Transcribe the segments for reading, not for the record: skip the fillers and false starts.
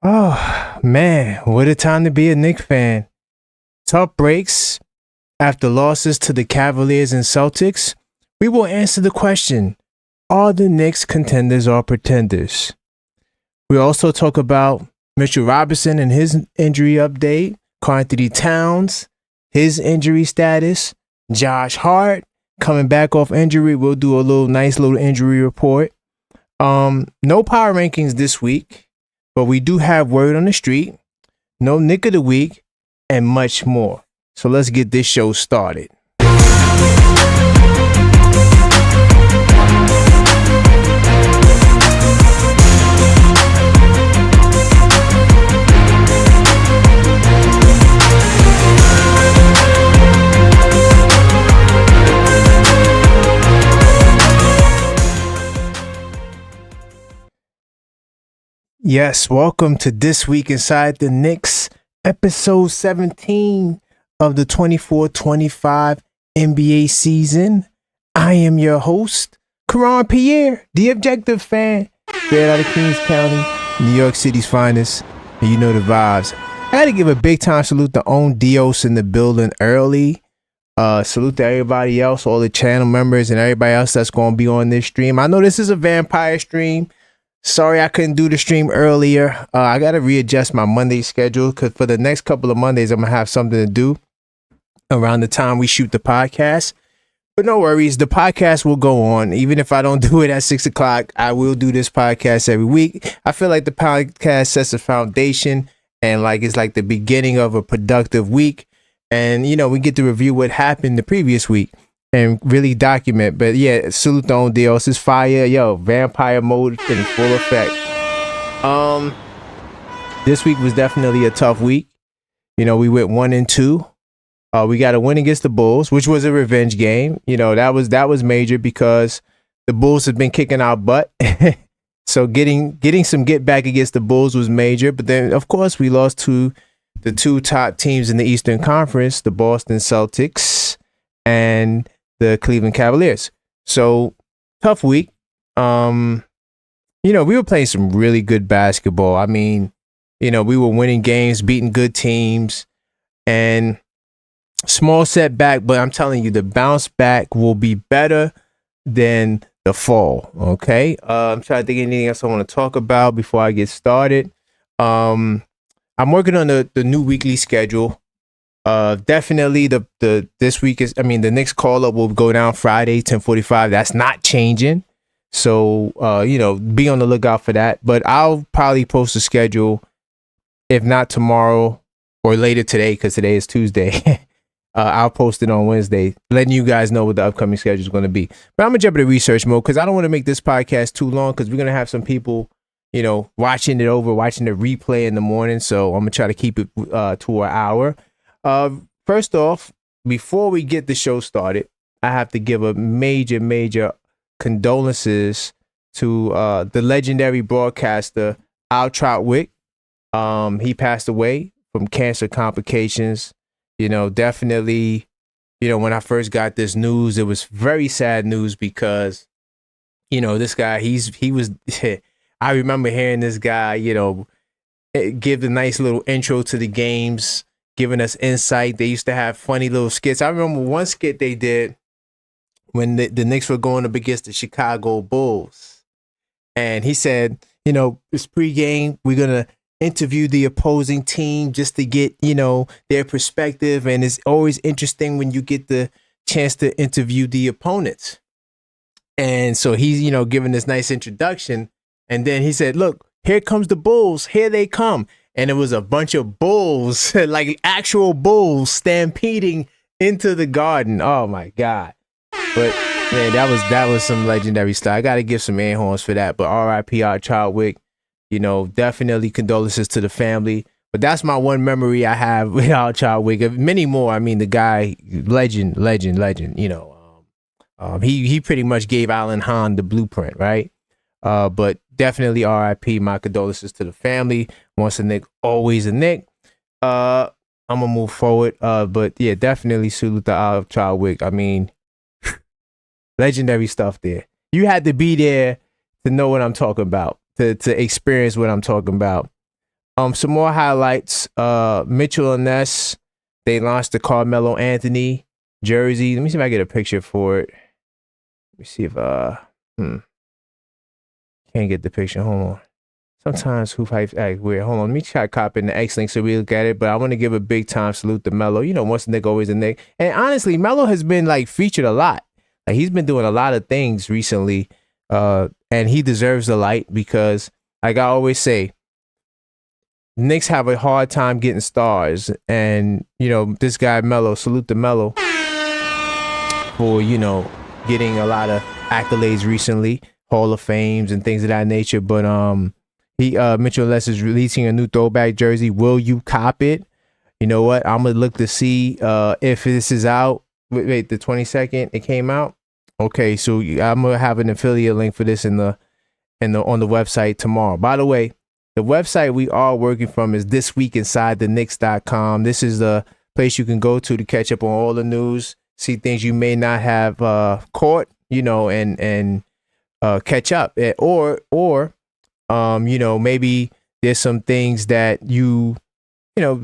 Oh, man, what a time to be a Knicks fan. Tough breaks after losses to the Cavaliers and Celtics. We will answer the question, are the Knicks contenders or pretenders? We also talk about Mitchell Robinson and his injury update, Karl-Anthony Towns, his injury status, Josh Hart coming back off injury. We'll do a nice little injury report. No power rankings this week, but we do have word on the street, no Nick of the week, and much more. So let's get this show started. Yes, welcome to This Week Inside the Knicks, episode 17 of the 24-25 NBA season. I am your host, Karan Pierre, the objective fan, straight out of Queens County, New York City's finest, and you know the vibes. I got to give a big time salute to Own Dios in the building early. Salute to everybody else, all the channel members and everybody else that's going to be on this stream. I know this is a vampire stream. Sorry I couldn't do the stream earlier. I got to readjust my Monday schedule because for the next couple of Mondays, I'm going to have something to do around the time we shoot the podcast. But no worries, the podcast will go on. Even if I don't do it at 6 o'clock, I will do this podcast every week. I feel like the podcast sets a foundation and it's like the beginning of a productive week. And, we get to review what happened the previous week and really document. But yeah, salute to Own Dios. It's fire. Yo, vampire mode in full effect. This week was definitely a tough week. We went 1-2. We got a win against the Bulls, which was a revenge game. That was major because the Bulls have been kicking our butt. So getting some get back against the Bulls was major. But then of course we lost to the two top teams in the Eastern Conference, the Boston Celtics and the Cleveland Cavaliers. So tough week. We were playing some really good basketball. I mean, we were winning games, beating good teams, and small setback, but I'm telling you, the bounce back will be better than the fall. Okay. I'm trying to think of anything else I want to talk about before I get started. I'm working on the new weekly schedule. Definitely this week the next call up will go down Friday, 10:45. That's not changing. So, be on the lookout for that, but I'll probably post a schedule if not tomorrow or later today, because today is Tuesday. I'll post it on Wednesday, letting you guys know what the upcoming schedule is going to be. But I'm going to jump into research mode because I don't want to make this podcast too long because we're going to have some people, watching the replay in the morning. So I'm going to try to keep it to an hour. First off, before we get the show started, I have to give a major condolences to the legendary broadcaster Al Trautwig. He passed away from cancer complications. Definitely, when I first got this news, it was very sad news because, this guy, he was, I remember hearing this guy, give the nice little intro to the games, giving us insight. They used to have funny little skits. I remember one skit they did when the Knicks were going up against the Chicago Bulls. And he said, it's pregame, we're going to interview the opposing team just to get, their perspective. And it's always interesting when you get the chance to interview the opponents. And so he's, giving this nice introduction. And then he said, look, here comes the Bulls. Here they come. And it was a bunch of bulls, like actual bulls stampeding into the Garden. Oh my God. But man, that was some legendary stuff. I got to give some air horns for that. But R.I.P. Art Chadwick. Definitely condolences to the family. But that's my one memory I have with Al Chadwick. Many more. I mean, the guy, legend. He pretty much gave Alan Hahn the blueprint, right? But definitely R.I.P. My condolences to the family. Once a Knick, always a Knick. I'm gonna move forward. But yeah, definitely salute to Al Chadwick. I mean, legendary stuff there. You had to be there to know what I'm talking about. To experience what I'm talking about. Some more highlights. Mitchell and Ness, they launched the Carmelo Anthony jersey. Let me see if I get a picture for it. Let me see if can't get the picture. Hold on. Sometimes hoop hype act weird. Hold on. Let me try copying the X link so we look at it. But I want to give a big time salute to Melo. You know, once a Nick, always a Nick. And honestly, Melo has been like featured a lot. Like he's been doing a lot of things recently. And he deserves the light because, like I always say, Knicks have a hard time getting stars. And, you know, this guy Melo, salute to Melo for, you know, getting a lot of accolades recently, Hall of Fames and things of that nature. But Mitchell Ness is releasing a new throwback jersey. Will you cop it? You know what? I'm gonna look to see if this is out. Wait, the 22nd it came out. Okay, so I'm gonna have an affiliate link for this on the website tomorrow. By the way, the website we are working from is thisweekinsidetheknicks.com. This is the place you can go to catch up on all the news, see things you may not have caught, you know, and catch up, or you know, maybe there's some things that you know,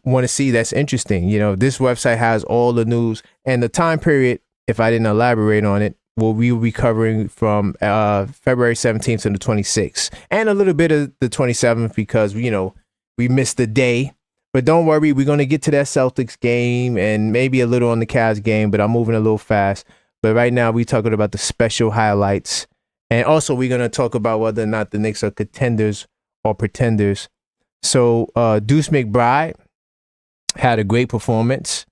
want to see that's interesting. You know, this website has all the news and the time period. If I didn't elaborate on it, we will be covering from February 17th to the 26th and a little bit of the 27th because, you know, we missed the day. But don't worry, we're going to get to that Celtics game and maybe a little on the Cavs game, but I'm moving a little fast. But right now we're talking about the special highlights. And also we're going to talk about whether or not the Knicks are contenders or pretenders. So Deuce McBride had a great performance.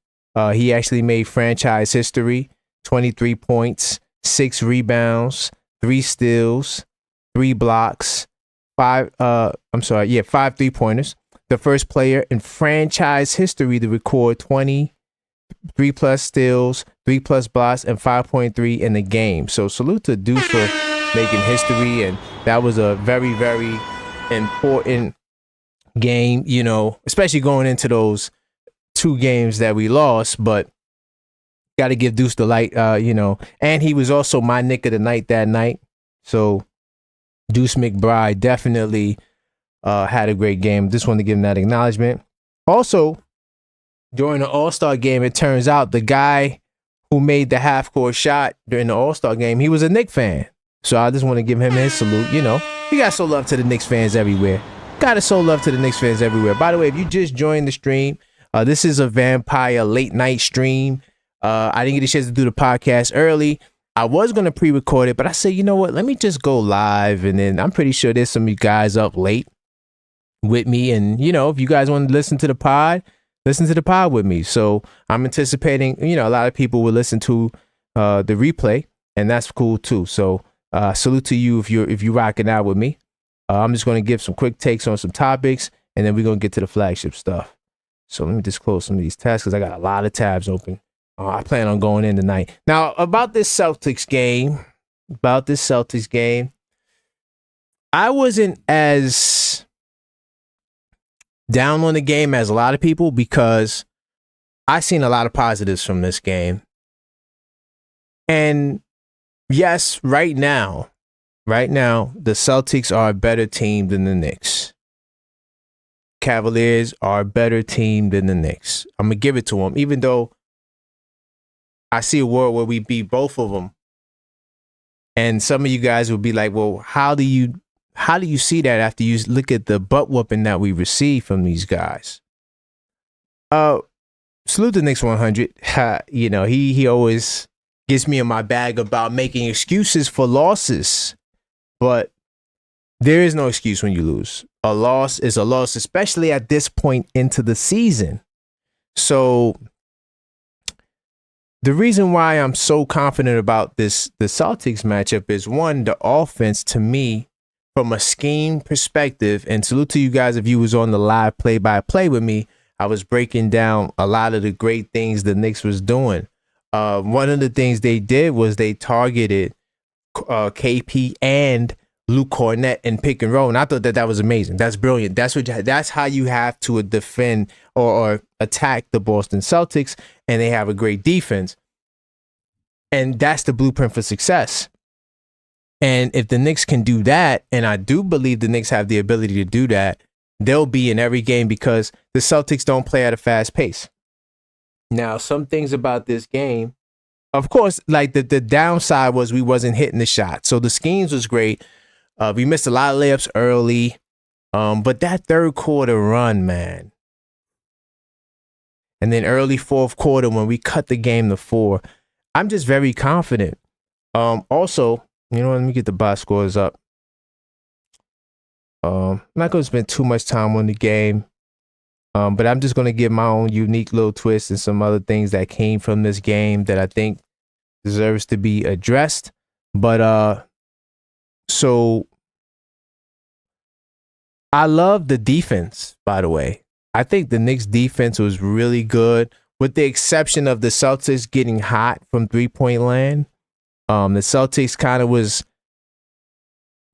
He actually made franchise history, 23 points, 6 rebounds, 3 steals, 3 blocks, 5 3-pointers. The first player in franchise history to record 23 plus steals, 3 plus blocks, and 5.3 in the game. So salute to Deuce for making history, and that was a very, very important game, you know, especially going into those 2 games that we lost, but got to give Deuce the light, you know, and he was also my Nick of the night that night. So Deuce McBride definitely had a great game. Just wanted to give him that acknowledgement. Also, during the All-Star game, it turns out the guy who made the half-court shot during the All-Star game, he was a Knicks fan. So I just want to give him his salute. You know, we got to show love to the Knicks fans everywhere. Got to show love to the Knicks fans everywhere. By the way, if you just joined the stream, this is a vampire late night stream. I didn't get a chance to do the podcast early. I was going to pre-record it, but I said, you know what? Let me just go live. And then I'm pretty sure there's some of you guys up late with me. And, you know, if you guys want to listen to the pod with me. So I'm anticipating, you know, a lot of people will listen to the replay, and that's cool too. So salute to you if you're rocking out with me. I'm just going to give some quick takes on some topics, and then we're going to get to the flagship stuff. So let me just close some of these tabs because I got a lot of tabs open. I plan on going in tonight. Now, about this Celtics game, I wasn't as down on the game as a lot of people because I seen a lot of positives from this game. And yes, right now, the Celtics are a better team than the Knicks. Cavaliers are a better team than the Knicks. I'm going to give it to them, even though I see a world where we beat both of them. And some of you guys will be like, well, how do you see that after you look at the butt whooping that we received from these guys? Salute the Knicks 100. You know, he always gets me in my bag about making excuses for losses. But there is no excuse when you lose. A loss is a loss, especially at this point into the season. So the reason why I'm so confident about the Celtics matchup is, one, the offense to me from a scheme perspective, and salute to you guys if you was on the live play-by-play with me, I was breaking down a lot of the great things the Knicks was doing. One of the things they did was they targeted KP and Luke Cornett in pick and roll, and I thought that was amazing. That's brilliant. That's how you have to defend or attack the Boston Celtics, and they have a great defense, and that's the blueprint for success. And if the Knicks can do that, and I do believe the Knicks have the ability to do that, they'll be in every game because the Celtics don't play at a fast pace. Now, some things about this game, of course, like the downside was we wasn't hitting the shot. So the schemes was great. We missed a lot of layups early. But that third quarter run, man. And then early fourth quarter when we cut the game to 4, I'm just very confident. Also, you know, let me get the box scores up. I'm not going to spend too much time on the game, but I'm just going to give my own unique little twist and some other things that came from this game that I think deserves to be addressed. But so I love the defense, by the way. I think the Knicks defense was really good, with the exception of the Celtics getting hot from three-point land. The Celtics kind of was,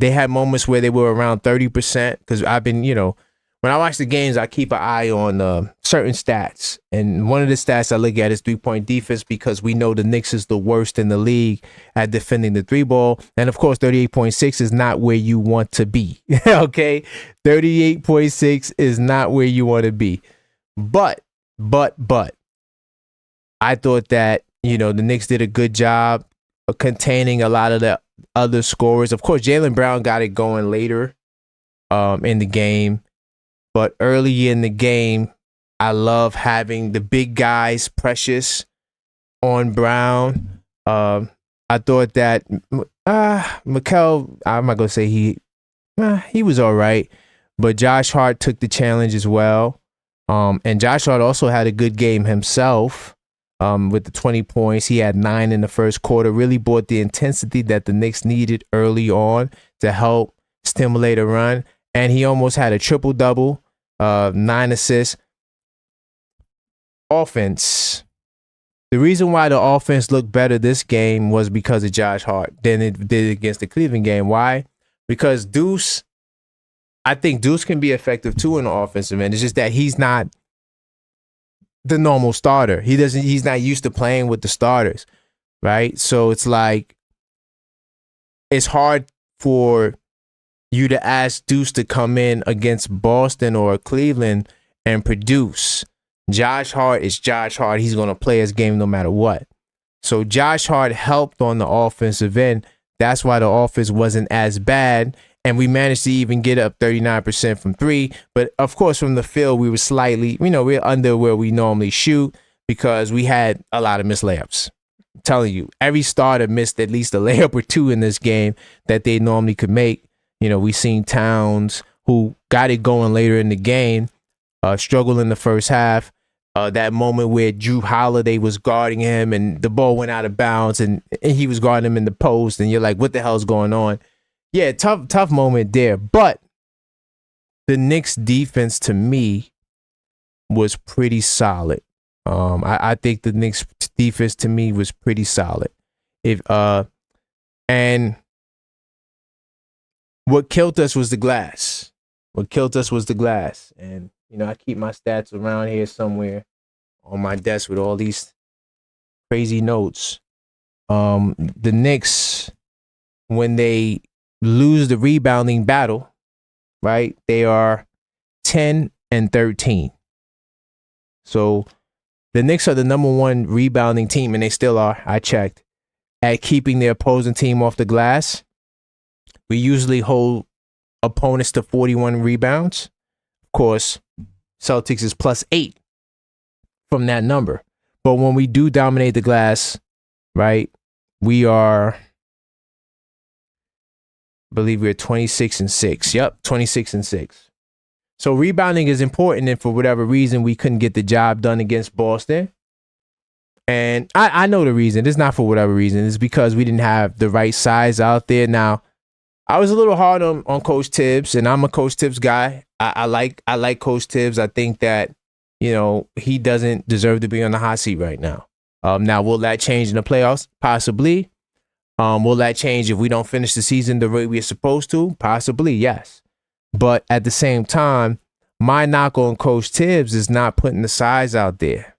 they had moments where they were around 30%, because I've been, you know, when I watch the games, I keep an eye on certain stats. And one of the stats I look at is three-point defense, because we know the Knicks is the worst in the league at defending the three ball. And of course, 38.6 is not where you want to be. Okay? 38.6 is not where you want to be. But, I thought that, you know, the Knicks did a good job of containing a lot of the other scorers. Of course, Jaylen Brown got it going later in the game. But early in the game, I love having the big guys, Precious, on Brown. I thought that Mikel, I'm not going to say he was all right. But Josh Hart took the challenge as well. And Josh Hart also had a good game himself with the 20 points. He had 9 in the first quarter, really brought the intensity that the Knicks needed early on to help stimulate a run. And he almost had a triple-double. 9 assists. Offense. The reason why the offense looked better this game was because of Josh Hart than it did against the Cleveland game. Why? Because Deuce, I think Deuce can be effective too in the offensive end. It's just that he's not the normal starter. He's not used to playing with the starters, right? So it's like, it's hard for you to ask Deuce to come in against Boston or Cleveland and produce. Josh Hart is Josh Hart. He's going to play his game no matter what. So Josh Hart helped on the offensive end. That's why the offense wasn't as bad. And we managed to even get up 39% from 3. But of course, from the field, we were slightly, you know, we're under where we normally shoot because we had a lot of missed layups. I'm telling you, every starter missed at least a layup or 2 in this game that they normally could make. You know, we seen Towns, who got it going later in the game, struggle in the first half. That moment where Drew Holiday was guarding him and the ball went out of bounds and he was guarding him in the post. And you're like, what the hell's going on? Yeah, tough moment there. But the Knicks defense, to me, was pretty solid. I think the Knicks defense, to me, was pretty solid. And what killed us was the glass. And, you know, I keep my stats around here somewhere on my desk with all these crazy notes. The Knicks, when they lose the rebounding battle, right, they are 10-13. So the Knicks are the number 1 rebounding team, and they still are, I checked, at keeping the opposing team off the glass. We usually hold opponents to 41 rebounds. Of course, Celtics is +8 from that number. But when we do dominate the glass, right, we are, I believe we're 26-6. Yep, 26-6. So rebounding is important, and for whatever reason, we couldn't get the job done against Boston. And I know the reason. It's not for whatever reason. It's because we didn't have the right size out there. Now, I was a little hard on Coach Tibbs, and I'm a Coach Tibbs guy. I like Coach Tibbs. I think that, you know, he doesn't deserve to be on the hot seat right now. Now, will that change in the playoffs? Possibly. Will that change if we don't finish the season the way we're supposed to? Possibly, yes. But at the same time, my knock on Coach Tibbs is not putting the size out there.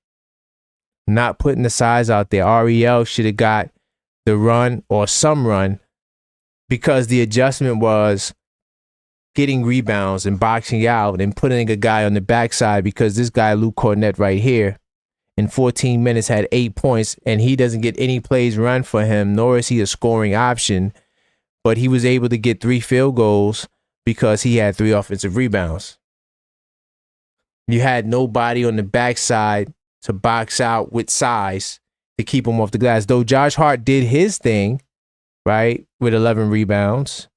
REL should have got the run or some run, because the adjustment was getting rebounds and boxing out and putting a guy on the backside, because this guy, Luke Cornett right here, in 14 minutes had 8 points, and he doesn't get any plays run for him, nor is he a scoring option. But he was able to get 3 field goals because he had 3 offensive rebounds. You had nobody on the backside to box out with size to keep him off the glass. Though Josh Hart did his thing, right, with 11 rebounds,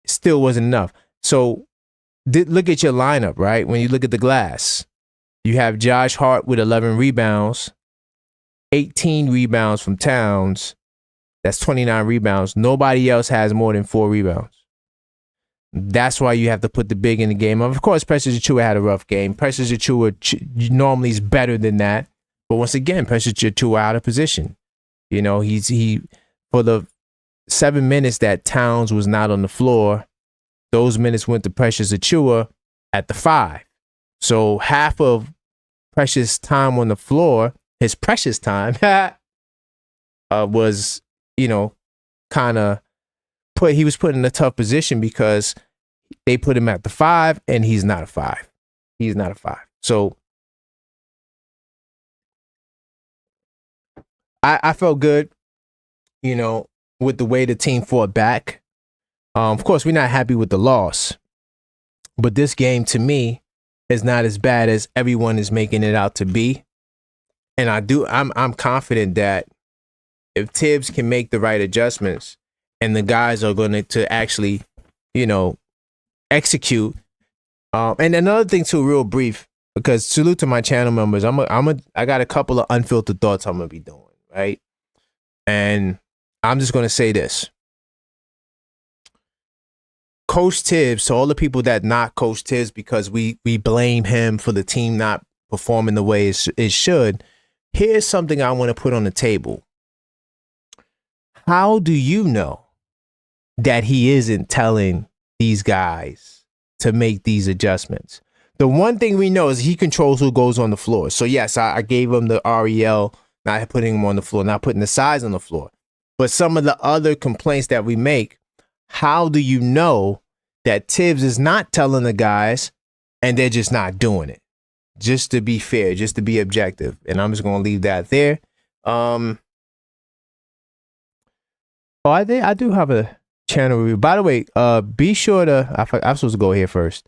still wasn't enough. So look at your lineup, right? When you look at the glass, you have Josh Hart with 11 rebounds, 18 rebounds from Towns. That's 29 rebounds. Nobody else has more than 4 rebounds. That's why you have to put the big in the game. Of course, Precious Achiuwa had a rough game. Precious Achiuwa normally is better than that. But once again, Precious Achiuwa out of position. You know, he for the 7 minutes that Towns was not on the floor, those minutes went to Precious Achiuwa at the 5. So half of Precious time on the floor, his precious time, was, you know, kind of he was put in a tough position because they put him at the 5 and he's not a 5. He's not a 5. So I felt good, you know, with the way the team fought back. Of course, we're not happy with the loss, but this game to me is not as bad as everyone is making it out to be. And I'm confident that if Tibbs can make the right adjustments and the guys are going to actually, you know, execute. And another thing too, real brief, because salute to my channel members. I got a couple of unfiltered thoughts I'm gonna be doing, right? And I'm just gonna say this. Coach Tibbs, to all the people that knock Coach Tibbs because we blame him for the team not performing the way it should, here's something I want to put on the table. How do you know that he isn't telling these guys to make these adjustments? The one thing we know is he controls who goes on the floor. So yes, I gave him the REL, not putting him on the floor, not putting the size on the floor. But some of the other complaints that we make, how do you know that Tibbs is not telling the guys and they're just not doing it? Just to be fair, just to be objective. And I'm just going to leave that there. I do have a channel review. By the way, be sure to, I'm supposed to go here first.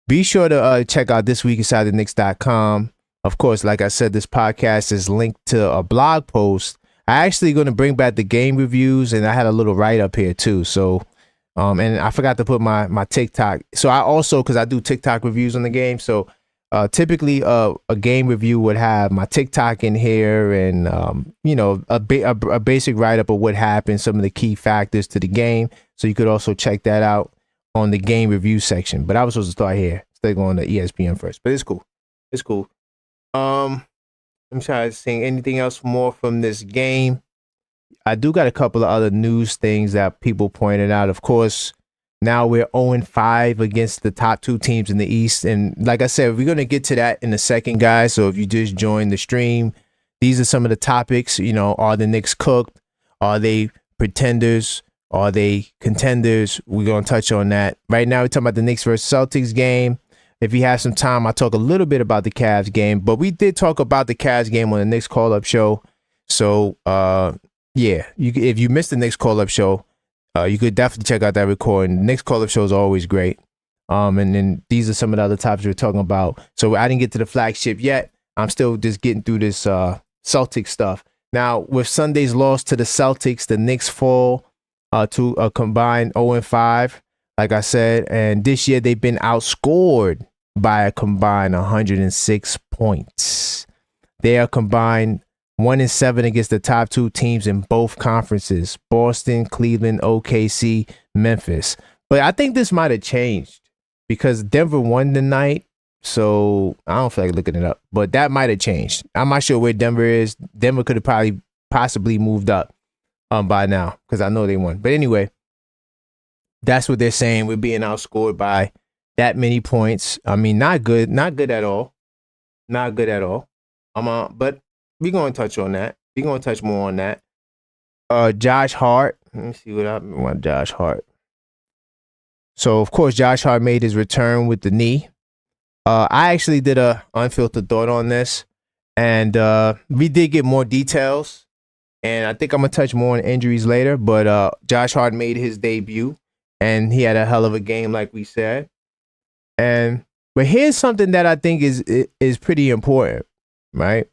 Be sure to check out thisweekinsidetheknicks.com. Of course, like I said, this podcast is linked to a blog post. I actually going to bring back the game reviews, and I had a little write-up here too. So, and I forgot to put my TikTok. So I also, because I do TikTok reviews on the game, so typically a game review would have my TikTok in here and, you know, a basic write-up of what happened, some of the key factors to the game. So you could also check that out on the game review section. But I was supposed to start here. Stay going to ESPN first. But it's cool. It's cool. I'm trying to think anything else more from this game. I do got a couple of other news things that people pointed out. Of course, now we're 0-5 against the top 2 teams in the East. And like I said, we're going to get to that in a second, guys. So if you just joined the stream, these are some of the topics. You know, are the Knicks cooked? Are they pretenders? Are they contenders? We're going to touch on that. Right now, we're talking about the Knicks versus Celtics game. If you have some time, I'll talk a little bit about the Cavs game. But we did talk about the Cavs game on the Knicks call-up show. So, yeah, if you missed the Knicks call-up show, you could definitely check out that recording. The Knicks call-up show is always great. And then these are some of the other topics we're talking about. So I didn't get to the flagship yet. I'm still just getting through this Celtic stuff. Now, with Sunday's loss to the Celtics, the Knicks fall to a combined 0-5, like I said. And this year they've been outscored by a combined 106 points. They are combined 1-7 against the top 2 teams in both conferences: Boston, Cleveland, OKC, Memphis. But I think this might have changed because Denver won tonight. So I don't feel like looking it up, but that might have changed. I'm not sure where Denver is. Denver could have possibly moved up by now because I know they won. But anyway, that's what they're saying. We're being outscored by that many points. I mean, not good at all. Not good at all. But we're going to touch on that. We're going to touch more on that. Josh Hart. Let me see what happened with Josh Hart. So of course, Josh Hart made his return with the knee. I actually did a unfiltered thought on this, and we did get more details. And I think I'm gonna touch more on injuries later. But Josh Hart made his debut, and he had a hell of a game, like we said. But here's something that I think is pretty important, right?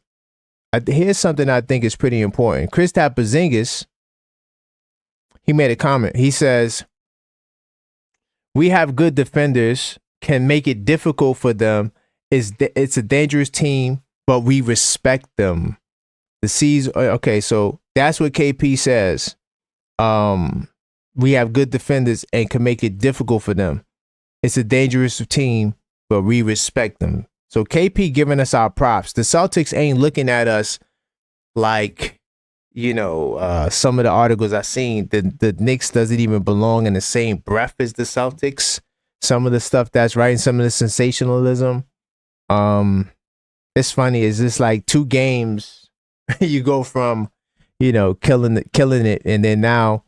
Here's something I think is pretty important. Kristaps Porzingis, he made a comment. He says, "We have good defenders, can make it difficult for them. It's a dangerous team, but we respect them." Okay, so that's what KP says. We have good defenders and can make it difficult for them. It's a dangerous team, but we respect them. So KP giving us our props. The Celtics ain't looking at us like, some of the articles I've seen. The Knicks doesn't even belong in the same breath as the Celtics. Some of the stuff that's writing, some of the sensationalism. It's funny. It's just like 2 games. You go from, killing it, and then now,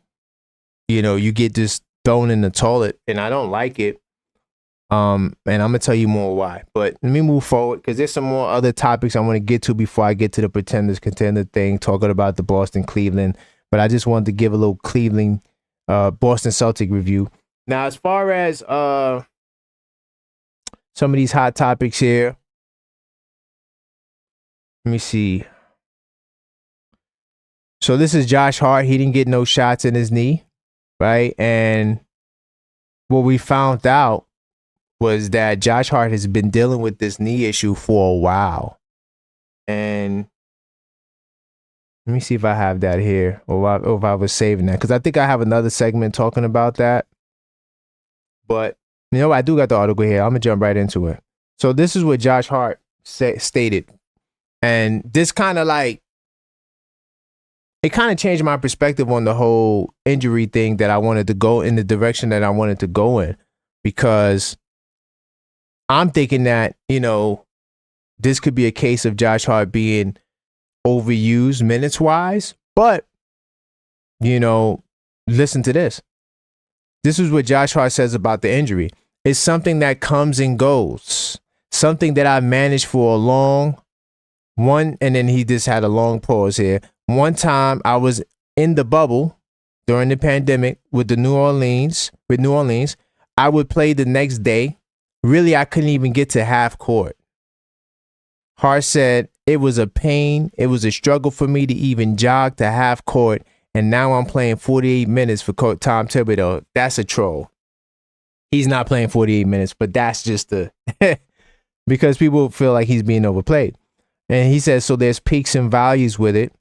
you get just thrown in the toilet, and I don't like it. And I'm gonna tell you more why. But let me move forward because there's some more other topics I want to get to before I get to the pretenders contender thing, talking about the Boston Cleveland. But I just wanted to give a little Cleveland Boston Celtic review. Now, as far as some of these hot topics here, let me see. So this is Josh Hart. He didn't get no shots in his knee, right? And what we found out was that Josh Hart has been dealing with this knee issue for a while. And let me see if I have that here or if I was saving that, because I think I have another segment talking about that. But, I do got the article here. I'm going to jump right into it. So this is what Josh Hart stated. And this kind of it kind of changed my perspective on the whole injury thing, that I wanted to go in the direction that I wanted to go in, because I'm thinking that, this could be a case of Josh Hart being overused minutes-wise. But, listen to this. This is what Josh Hart says about the injury. It's something that comes and goes. Something that I managed for a long one, and then he just had a long pause here. One time I was in the bubble during the pandemic with New Orleans. I would play the next day. Really, I couldn't even get to half court. Hart said, it was a pain. It was a struggle for me to even jog to half court. And now I'm playing 48 minutes for Tom Thibodeau. That's a troll. He's not playing 48 minutes, but that's just because people feel like he's being overplayed. And he says, so there's peaks and values with it.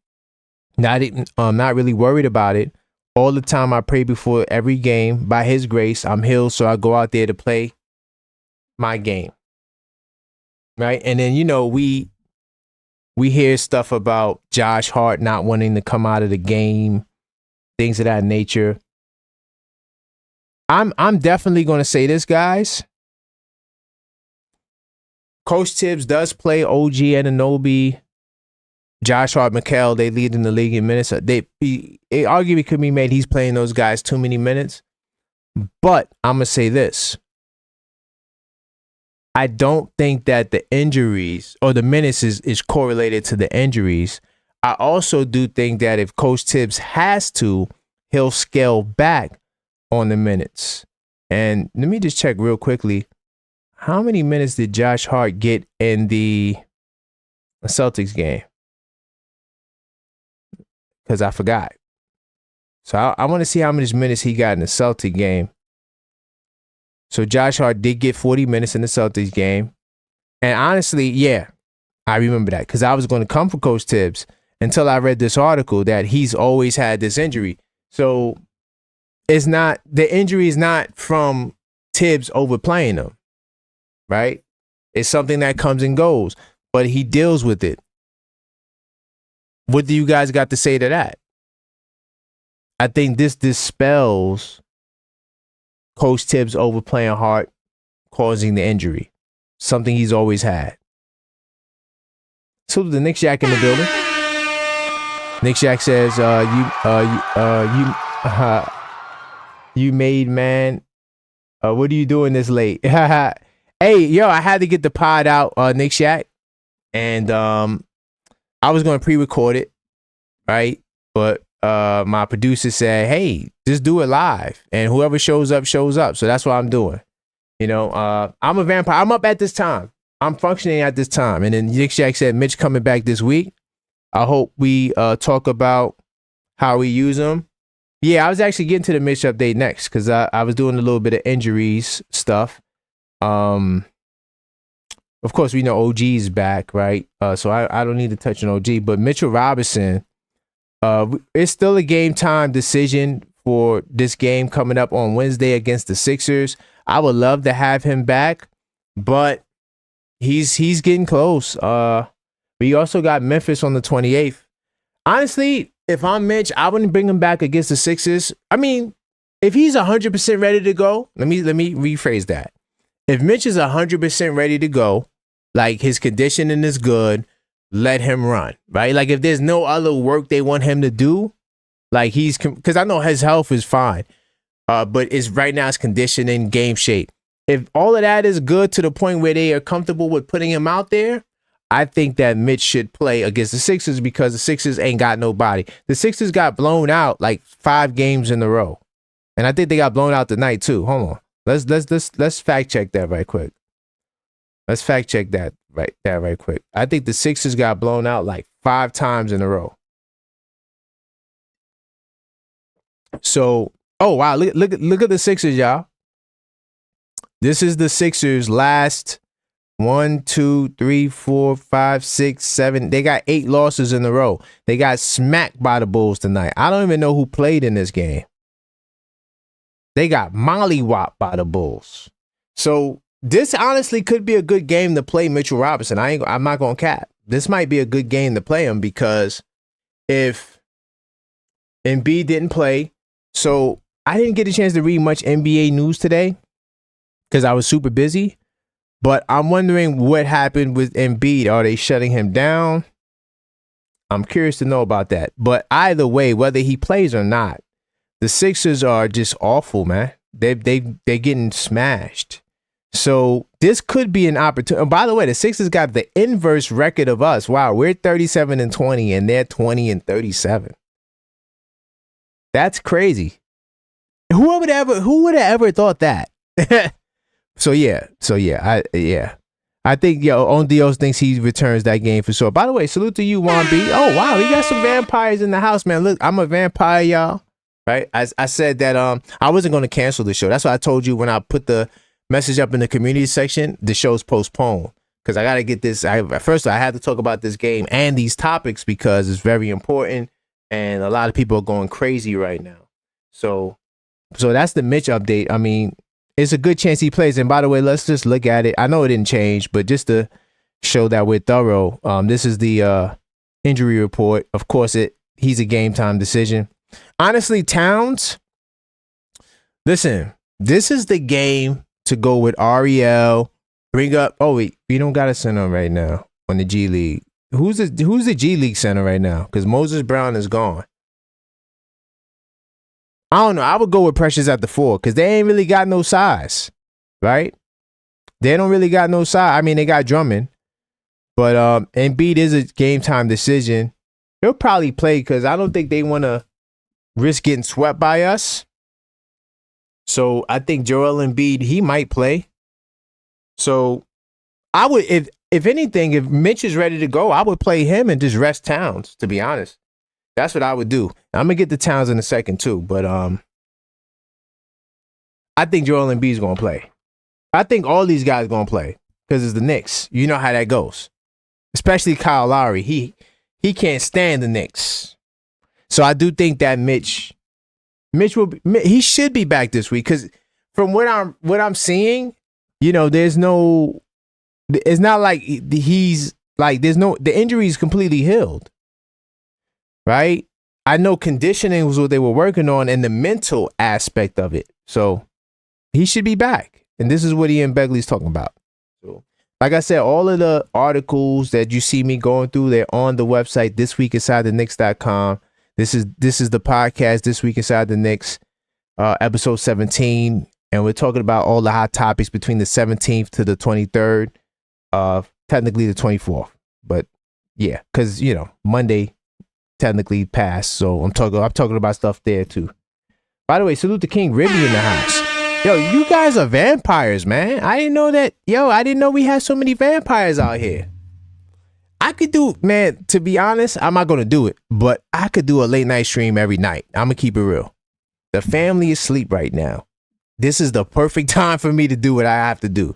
I'm not really worried about it. All the time I pray before every game. By his grace, I'm healed, so I go out there to play my game. Right? And then, we hear stuff about Josh Hart not wanting to come out of the game, things of that nature. I'm definitely going to say this, guys. Coach Tibbs does play OG Anunoby, Josh Hart, Mikal. They lead in the league in minutes. It arguably could be made he's playing those guys too many minutes. But I'm going to say this. I don't think that the injuries or the minutes is correlated to the injuries. I also do think that if Coach Tibbs has to, he'll scale back on the minutes. And let me just check real quickly. How many minutes did Josh Hart get in the Celtics game? Because I forgot. So I want to see how many minutes he got in the Celtic game. So Josh Hart did get 40 minutes in the Celtics game. And honestly, yeah, I remember that because I was going to come for Coach Tibbs until I read this article that he's always had this injury. So the injury is not from Tibbs overplaying him, right? It's something that comes and goes, but he deals with it. What do you guys got to say to that? I think this dispels Coach Tibbs overplaying Hart, causing the injury. Something he's always had. So the Knicks Jack in the building. Knicks Jack says, you made man What are you doing this late? Hey, yo, I had to get the pod out, Nick Shack, and I was going to pre-record it, right? But my producer said, hey, just do it live, and whoever shows up, shows up. So that's what I'm doing. You know, I'm a vampire. I'm up at this time. I'm functioning at this time. And then Nick Shack said, Mitch coming back this week. I hope we talk about how we use them. Yeah, I was actually getting to the Mitch update next because I was doing a little bit of injuries stuff. Of course, we know OG's back, right? So I don't need to touch on OG. But Mitchell Robinson, it's still a game time decision for this game coming up on Wednesday against the Sixers. I would love to have him back, but he's getting close. We also got Memphis on the 28th. Honestly, if I'm Mitch, I wouldn't bring him back against the Sixers. I mean, if he's 100% ready to go, let me rephrase that. If Mitch is 100% ready to go, like his conditioning is good, let him run, right? Like if there's no other work they want him to do, like because I know his health is fine, but it's right now it's conditioning, game shape. If all of that is good to the point where they are comfortable with putting him out there, I think that Mitch should play against the Sixers because the Sixers ain't got nobody. The Sixers got blown out like 5 games in a row, and I think they got blown out tonight too. Hold on, let's fact check that right quick. Let's fact check that right quick. I think the Sixers got blown out like 5 times in a row. So, oh wow, look at the Sixers, y'all. This is the Sixers' last 1, 2, 3, 4, 5, 6, 7. They got 8 losses in a row. They got smacked by the Bulls tonight. I don't even know who played in this game. They got mollywopped by the Bulls. So this honestly could be a good game to play Mitchell Robinson. I'm not gonna cap. This might be a good game to play him because if Embiid didn't play, so I didn't get a chance to read much NBA news today because I was super busy. But I'm wondering what happened with Embiid. Are they shutting him down? I'm curious to know about that. But either way, whether he plays or not, the Sixers are just awful, man. They're getting smashed. So this could be an opportunity. By the way, the Sixers got the inverse record of us. Wow, we're 37-20 and they're 20-37. That's crazy. Who would have ever thought that? So yeah. I think On Dios thinks he returns that game for sure. By the way, salute to you, Juan B. Oh wow, we got some vampires in the house, man. Look, I'm a vampire, y'all. Right? I said that I wasn't going to cancel the show. That's what I told you when I put the message up in the community section. The show's postponed because I got to get this. First, I had to talk about this game and these topics because it's very important, and a lot of people are going crazy right now. So that's the Mitch update. I mean, it's a good chance he plays. And by the way, let's just look at it. I know it didn't change, but just to show that we're thorough, this is the injury report. Of course, he's a game time decision. Honestly, Towns, listen, this is the game to go with Ariel. Bring up. Oh wait, we don't got a center right now on the G League. Who's the G League center right now? Because Moses Brown is gone. I don't know. I would go with Precious at the 4 because they ain't really got no size, right? They don't really got no size. I mean, they got Drummond, but Embiid is a game time decision. He'll probably play because I don't think they want to risk getting swept by us. So I think Joel Embiid, he might play. So I would, if anything, if Mitch is ready to go, I would play him and just rest Towns, to be honest. That's what I would do. I'm gonna get the Towns in a second too, but I think Joel Embiid's gonna play. I think all these guys gonna play because it's the Knicks. You know how that goes, especially Kyle Lowry. He can't stand the Knicks, so I do think that Mitch he should be back this week because from what I'm seeing, you know, it's not like he's like the injury is completely healed. Right? I know conditioning was what they were working on and the mental aspect of it. So he should be back. And this is what Ian Begley's talking about. So, like I said, all of the articles that you see me going through, they're on the website, thisweekinsidetheknicks.com. This is the podcast, This Week Inside the Knicks, episode 17. and we're talking about all the hot topics between the 17th to the 23rd, technically the 24th. But yeah, because Monday technically passed, so I'm talking about stuff there too. By the way, salute to King Ribby in the house. Yo, you guys are vampires, man. I didn't know that. I didn't know we had so many vampires out here. I could do, man, to be honest, I'm not going to do it, but I could do a late night stream every night. I'm going to keep it real. The family is asleep right now. This is the perfect time for me to do what I have to do.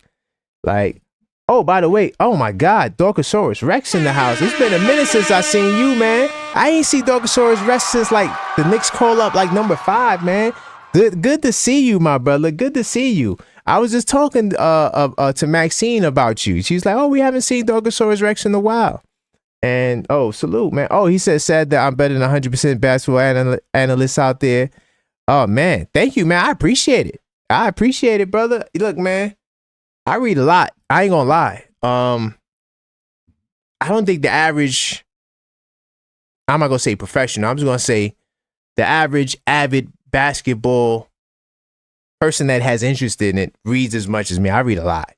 Like, oh, by the way, oh my God, Dorkosaurus Rex in the house. It's been a minute since I seen you, man. I ain't see Dorkosaurus Rex since like the Knicks call up like number 5, man. Good to see you, my brother. Good to see you. I was just talking to Maxine about you. She's like, oh, we haven't seen Dorkosaurus Rex in a while. And, oh, salute, man. Oh, he said, sad that I'm better than 100% basketball analysts out there. Oh, man. Thank you, man. I appreciate it. I appreciate it, brother. Look, man, I read a lot. I ain't gonna lie. I don't think the average, I'm not gonna say professional, I'm just gonna say the average avid basketball person that has interest in it reads as much as me. I read a lot.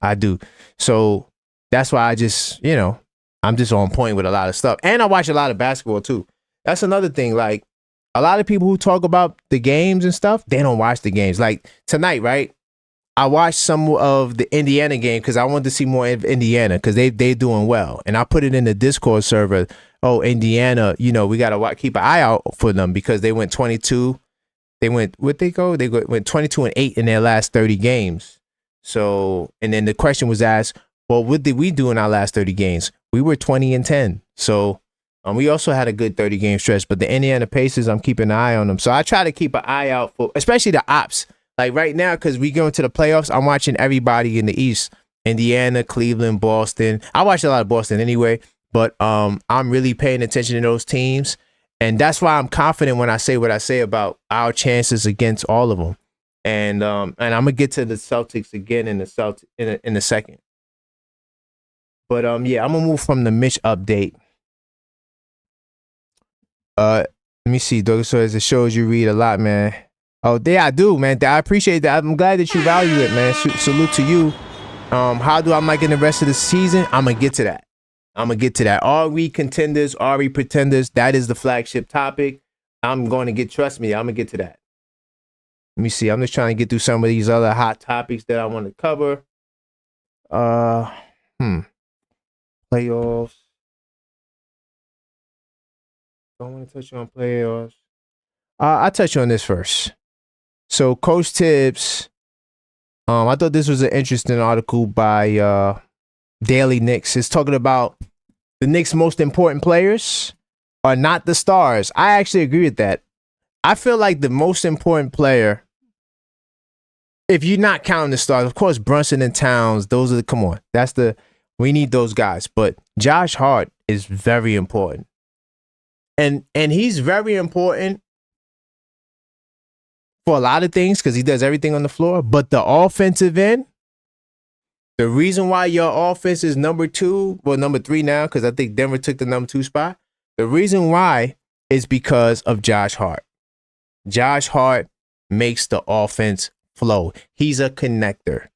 I do. So that's why I just, I'm just on point with a lot of stuff. And I watch a lot of basketball too. That's another thing. Like, a lot of people who talk about the games and stuff, they don't watch the games. Like tonight, right? I watched some of the Indiana game because I wanted to see more of Indiana because they doing well. And I put it in the Discord server. Oh, Indiana, we got to keep an eye out for them because they went 22. They went, where'd they go? They went 22-8 in their last 30 games. So, and then the question was asked, well, what did we do in our last 30 games? We were 20-10. So, we also had a good 30-game stretch, but the Indiana Pacers, I'm keeping an eye on them. So I try to keep an eye out for, especially the ops. Like right now, because we go into the playoffs, I'm watching everybody in the East. Indiana, Cleveland, Boston. I watch a lot of Boston anyway, but I'm really paying attention to those teams. And that's why I'm confident when I say what I say about our chances against all of them. And I'm going to get to the Celtics again in a second. But yeah, I'm going to move from the Mitch update. Let me see, Doug. So as it shows you read a lot, man. Oh, yeah, I do, man. I appreciate that. I'm glad that you value it, man. Salute to you. How do I like in the rest of the season? I'm gonna get to that. Are we contenders? Are we pretenders? That is the flagship topic. Trust me, I'm gonna get to that. Let me see. I'm just trying to get through some of these other hot topics that I want to cover. Playoffs. Don't want to touch on playoffs. I'll touch on this first. So Coach Tibbs, I thought this was an interesting article by Daily Knicks. It's talking about the Knicks' most important players are not the stars. I actually agree with that. I feel like the most important player, if you're not counting the stars, of course, Brunson and Towns, those are come on. We need those guys. But Josh Hart is very important. And he's very important for a lot of things because he does everything on the floor. But the offensive end, the reason why your offense is number 3 now, because I think Denver took the number 2 spot. The reason why is because of Josh Hart. Josh Hart makes the offense flow. He's a connector.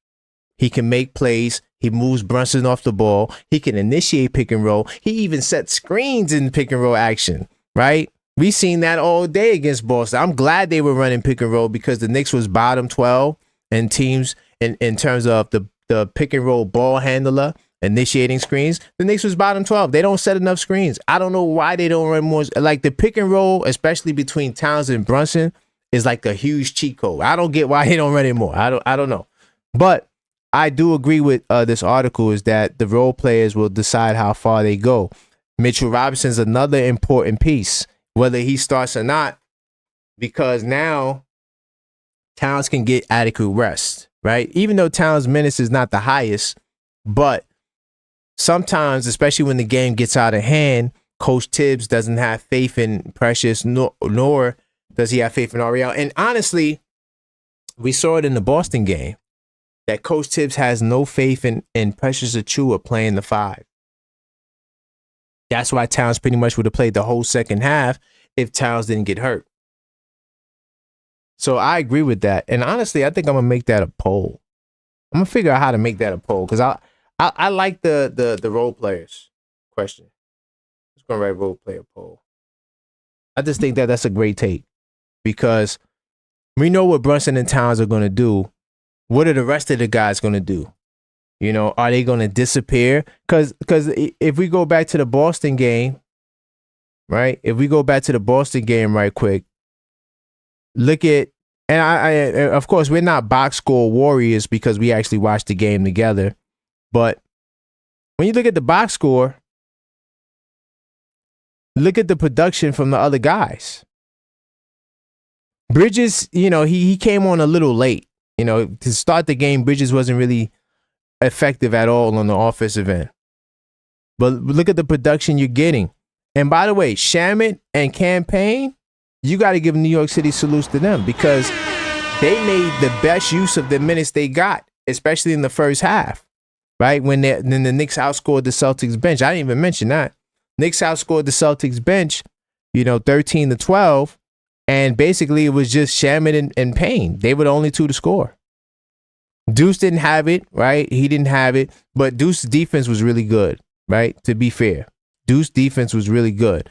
He can make plays. He moves Brunson off the ball. He can initiate pick and roll. He even sets screens in pick and roll action, right? We seen that all day against Boston. I'm glad they were running pick and roll because the Knicks was bottom 12 and teams in terms of the pick and roll ball handler initiating screens. The Knicks was bottom 12. They don't set enough screens. I don't know why they don't run more. Like the pick and roll, especially between Towns and Brunson, is like a huge cheat code. I don't get why they don't run it more. I don't know. But I do agree with this article is that the role players will decide how far they go. Mitchell Robinson is another important piece, whether he starts or not, because now Towns can get adequate rest, right? Even though Towns' minutes is not the highest, but sometimes, especially when the game gets out of hand, Coach Tibbs doesn't have faith in Precious, nor does he have faith in Ariel. And honestly, we saw it in the Boston game that Coach Tibbs has no faith in Precious Achiuwa playing the 5. That's why Towns pretty much would have played the whole second half if Towns didn't get hurt. So I agree with that. And honestly, I think I'm gonna make that a poll. I'm gonna figure out how to make that a poll because I like the role players question. Just gonna write role player poll. I just think that that's a great take because we know what Brunson and Towns are gonna do. What are the rest of the guys gonna do? You know, are they gonna disappear? Because if we go back to the Boston game, right? If we go back to the Boston game right quick, look at, and I of course we're not box score warriors because we actually watched the game together. But when you look at the box score, look at the production from the other guys. Bridges, you know, he came on a little late. You know, to start the game, Bridges wasn't really effective at all on the offensive end. But look at the production you're getting. And by the way, Shamet and Campaign, you got to give New York City salutes to them because they made the best use of the minutes they got, especially in the first half, right? When the Knicks outscored the Celtics bench. I didn't even mention that. Knicks outscored the Celtics bench, 13-12. And basically it was just Shamet and Payne. They were the only two to score. Deuce didn't have it, right? He didn't have it. But Deuce's defense was really good, right? To be fair. Deuce's defense was really good.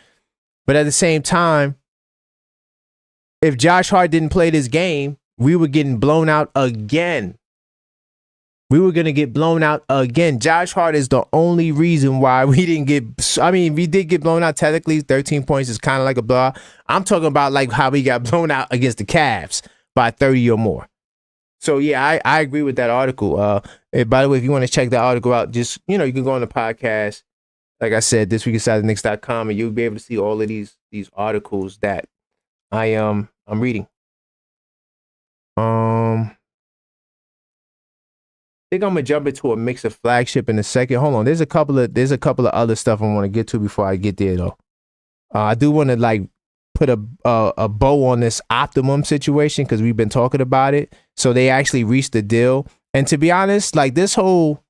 But at the same time, if Josh Hart didn't play this game, we were getting blown out again. We were going to get blown out again. Josh Hart is the only reason why we didn't get, we did get blown out. Technically, 13 points is kind of like a blowout. I'm talking about like how we got blown out against the Cavs by 30 or more. So, yeah, I agree with that article. By the way, if you want to check that article out, just, you can go on the podcast. Like I said, thisweekinside.knicks.com, and you'll be able to see all of these articles that I'm reading. I think I'm gonna jump into a mix of Flagship in a second. Hold on, there's a couple of other stuff I want to get to before I get there though. I do want to put a bow on this Optimum situation because we've been talking about it. So they actually reached the deal, and to be honest, this whole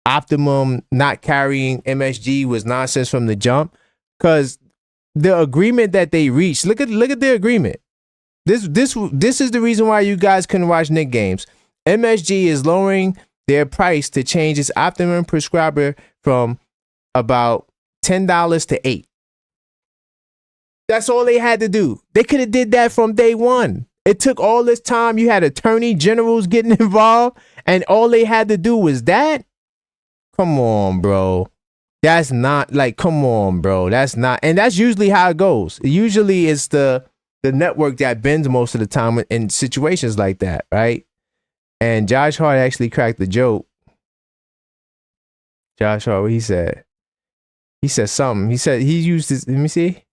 Optimum not carrying MSG was nonsense from the jump because the agreement that they reached. Look at the agreement. This is the reason why you guys couldn't watch Knicks games. MSG is lowering their price to change its Optimum prescriber from about $10 to $8. That's all they had to do. They could have did that from day one. It took all this time. You had attorney generals getting involved, and all they had to do was that. Come on, bro. That's not come on, bro. That's not, and that's usually how it goes. Usually it's the network that bends most of the time in situations like that, right? And Josh Hart actually cracked the joke. Josh Hart, what he said? He said something. He said he used his, let me see.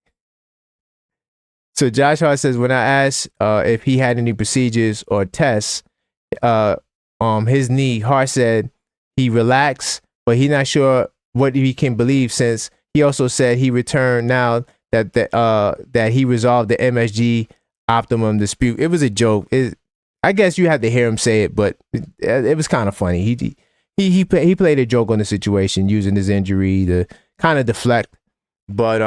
So Josh Hart says, when I asked if he had any procedures or tests, his knee, Hart said he relaxed, but he's not sure what he can believe since he also said he returned now that he resolved the MSG Optimum dispute. It was a joke. I guess you had to hear him say it, but it was kind of funny. He played a joke on the situation using his injury to kind of deflect. But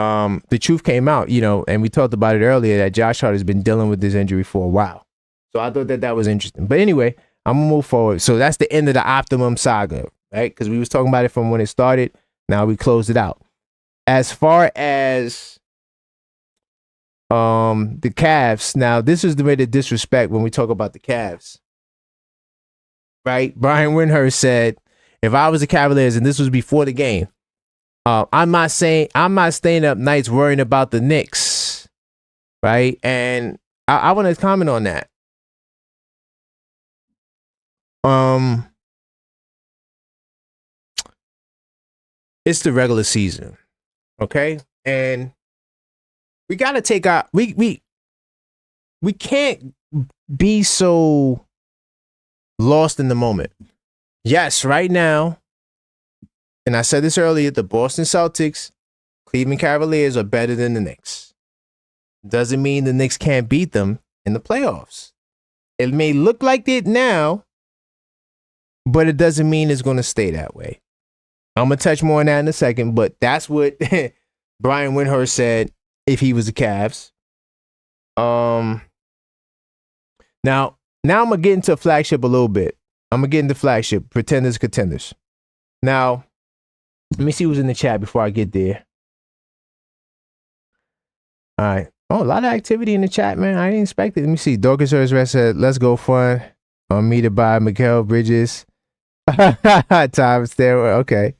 the truth came out, and we talked about it earlier that Josh Hart has been dealing with this injury for a while. So I thought that was interesting. But anyway, I'm going to move forward. So that's the end of the Optimum saga, right? Because we was talking about it from when it started. Now we closed it out. As far as the Cavs, now this is the way to disrespect when we talk about the Cavs, right? Brian Windhurst said, if I was the Cavaliers, and this was before the game, I'm not staying up nights worrying about the Knicks, right? And I want to comment on that. It's the regular season, okay? And we got to take our, we can't be so lost in the moment. Yes, right now, and I said this earlier, the Boston Celtics, Cleveland Cavaliers are better than the Knicks. Doesn't mean the Knicks can't beat them in the playoffs. It may look like it now, but it doesn't mean it's going to stay that way. I'm going to touch more on that in a second, but that's what Brian Windhurst said if he was the Cavs. Now I'm gonna get into Flagship a little bit. I'm gonna get into Flagship, Pretenders, Contenders. Now, let me see who's in the chat before I get there. All right. Oh, a lot of activity in the chat, man. I didn't expect it. Let me see. Dorcas said, "Let's go fun." Meted by Mikael Bridges. Time stairway. Okay.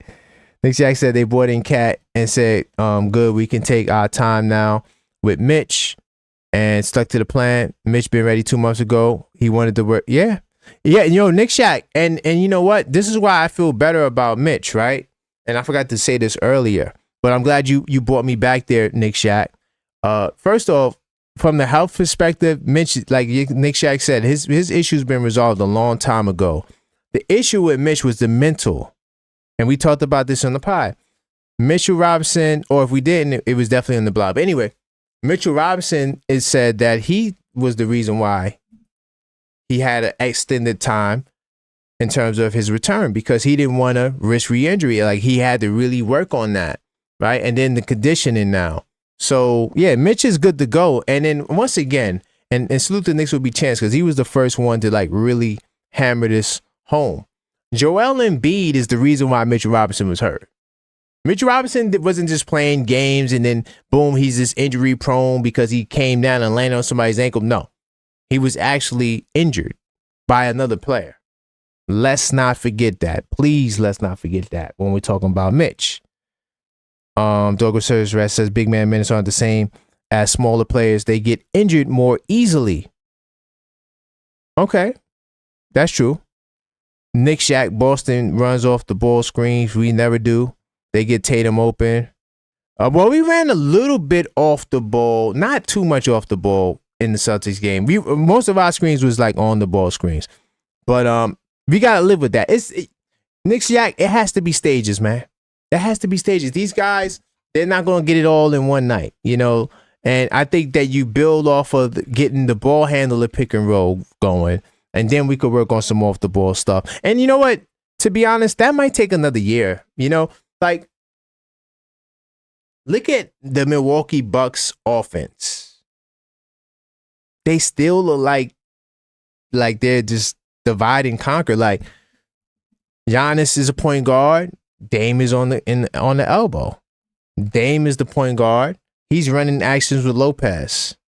Nick Jack said they brought in Cat and said, good, we can take our time now with Mitch and stuck to the plan. Mitch been ready 2 months ago. He wanted to work. Yeah. Yeah, Nick Shack. And you know what? This is why I feel better about Mitch, right? And I forgot to say this earlier, but I'm glad you brought me back there, Nick Shack. First off, from the health perspective, Mitch, like Nick Shack said, his issue's been resolved a long time ago. The issue with Mitch was the mental. And we talked about this on the pod. Mitchell Robinson, or if we didn't, it was definitely on the blog. But anyway, Mitchell Robinson is said that he was the reason why he had an extended time in terms of his return, because he didn't want to risk re-injury. Like, he had to really work on that, right? And then the conditioning now. So, yeah, Mitch is good to go. And then once again, and salute the Knicks would be chance, because he was the first one to like really hammer this home. Joel Embiid is the reason why Mitchell Robinson was hurt. Mitchell Robinson wasn't just playing games and then boom, he's just injury prone because he came down and landed on somebody's ankle. No, he was actually injured by another player. Let's not forget that. Please, let's not forget that when we're talking about Mitch. Douglas Rest says big man minutes aren't the same as smaller players. They get injured more easily. Okay, that's true. Nick Shack, Boston runs off the ball screens. We never do. They get Tatum open. Well, we ran a little bit off the ball, not too much off the ball in the Celtics game. Most of our screens was like on the ball screens, but we gotta live with that. Nick Shack. It has to be stages, man. There has to be stages. These guys, they're not gonna get it all in one night, And I think that you build off of getting the ball handler pick and roll going. And then we could work on some off the ball stuff. And you know what? To be honest, that might take another year. Like, look at the Milwaukee Bucks offense. They still look like they're just divide and conquer. Like, Giannis is a point guard. Dame is on the elbow. Dame is the point guard. He's running actions with Lopez.